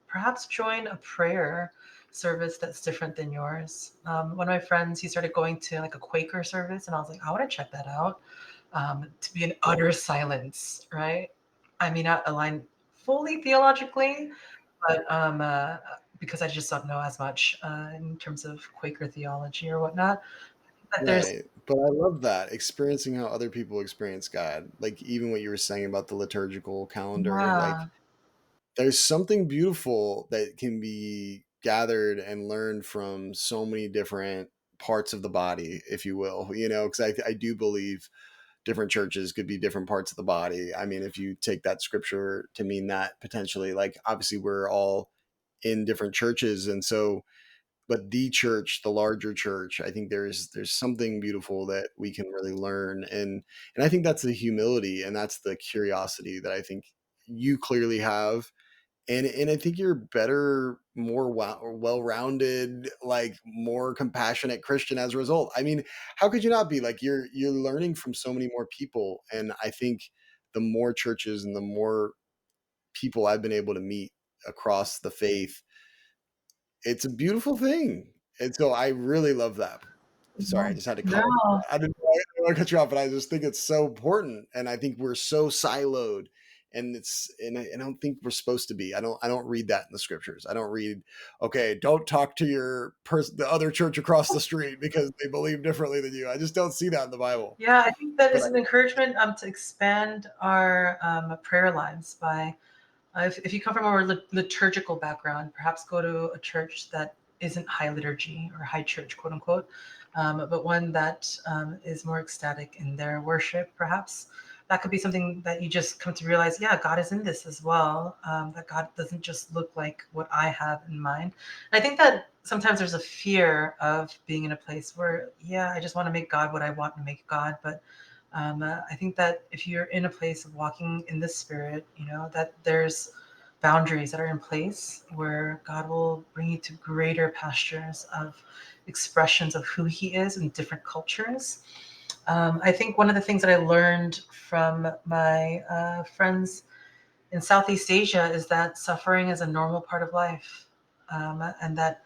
perhaps join a prayer service that's different than yours. One of my friends, he started going to like a Quaker service, and I was like, I want to check that out. To be in utter silence, right? I mean, not aligned fully theologically, but because I just don't know as much in terms of Quaker theology or whatnot. But there's, Right. But I love that, experiencing how other people experience God. Like even what you were saying about the liturgical calendar, like yeah, there's something beautiful that can be gathered and learned from so many different parts of the body, if you will, because I do believe different churches could be different parts of the body. I mean, if you take that scripture to mean that potentially, like obviously we're all in different churches. And so, but the church, the larger church, I think there's something beautiful that we can really learn. And I think that's the humility and that's the curiosity that I think you clearly have. And I think you're better, more well-rounded, like more compassionate Christian as a result. I mean, how could you not be? Like you're learning from so many more people, and I think the more churches and the more people I've been able to meet across the faith, it's a beautiful thing. And so I really love that. Sorry, I just had to call. no, I didn't want to cut you off, but I just think it's so important, and I think we're so siloed, and I don't think we're supposed to be. I don't read that in the scriptures. I don't read, okay, don't talk to the other church across the street because they believe differently than you. I just don't see that in the Bible. yeah, I think that But is an encouragement to expand our prayer lives by if you come from a more liturgical background, perhaps go to a church that isn't high liturgy or high church, quote unquote, but one that is more ecstatic in their worship, perhaps. That could be something that you just come to realize, yeah, God is in this as well. That God doesn't just look like what I have in mind. And I think that sometimes there's a fear of being in a place where, yeah, I just want to make God what I want to make God, but I think that if you're in a place of walking in the spirit, that there's boundaries that are in place where God will bring you to greater pastures of expressions of who He is in different cultures. I think one of the things that I learned from my friends in Southeast Asia is that suffering is a normal part of life, and that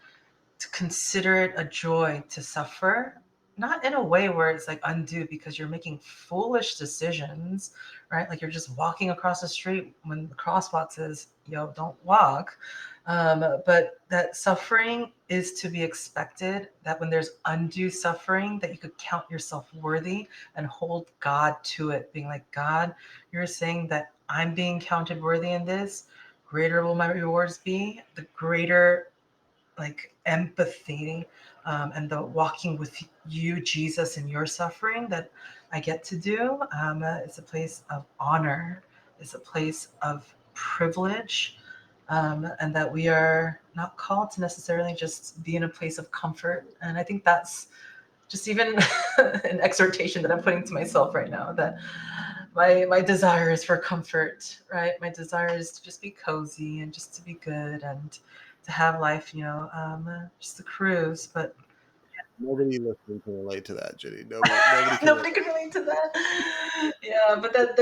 to consider it a joy to suffer, not in a way where it's like undue because you're making foolish decisions, right? Like you're just walking across the street when the crosswalk says, yo, don't walk. But that suffering is to be expected, that when there's undue suffering, that you could count yourself worthy and hold God to it, being like, God, you're saying that I'm being counted worthy in this. Greater will my rewards be. The greater like empathy and the walking with you, Jesus, in your suffering that I get to do. It's a place of honor, it's a place of privilege, and that we are not called to necessarily just be in a place of comfort. And I think that's just even an exhortation that I'm putting to myself right now, that my desire is for comfort, right? My desire is to just be cozy and just to be good and to have life, just a cruise. But nobody listening can relate to that, Jenny. Nobody can relate. nobody can relate to that. Yeah, but that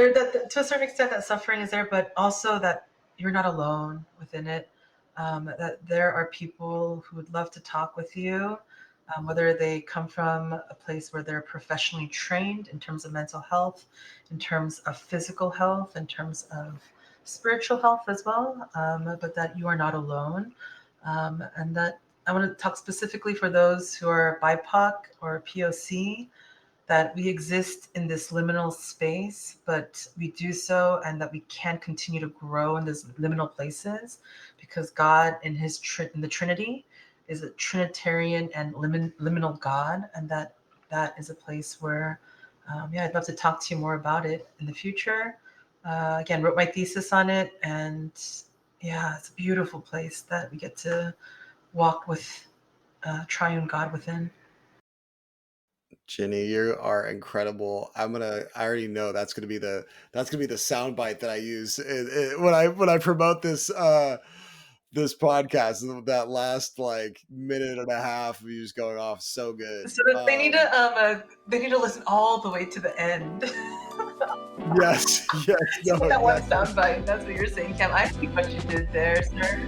to a certain extent, that suffering is there, but also that you're not alone within it. That there are people who would love to talk with you, whether they come from a place where they're professionally trained in terms of mental health, in terms of physical health, in terms of spiritual health as well, but that you are not alone. And that I want to talk specifically for those who are BIPOC or POC, that we exist in this liminal space, but we do so, and that we can continue to grow in these liminal places because God, in the Trinity, is a Trinitarian and liminal God, and that is a place where, yeah, I'd love to talk to you more about it in the future. Again, wrote my thesis on it, and yeah, it's a beautiful place that we get to walk with triune God within. Jinnie, you are incredible. I already know that's gonna be the soundbite that I use when I promote this podcast. That last like minute and a half of you just going off so good. So that they need to listen all the way to the end. Yes, yes, To no, get that one yes. soundbite. That's what you're saying, Cam. I see what you did there, sir.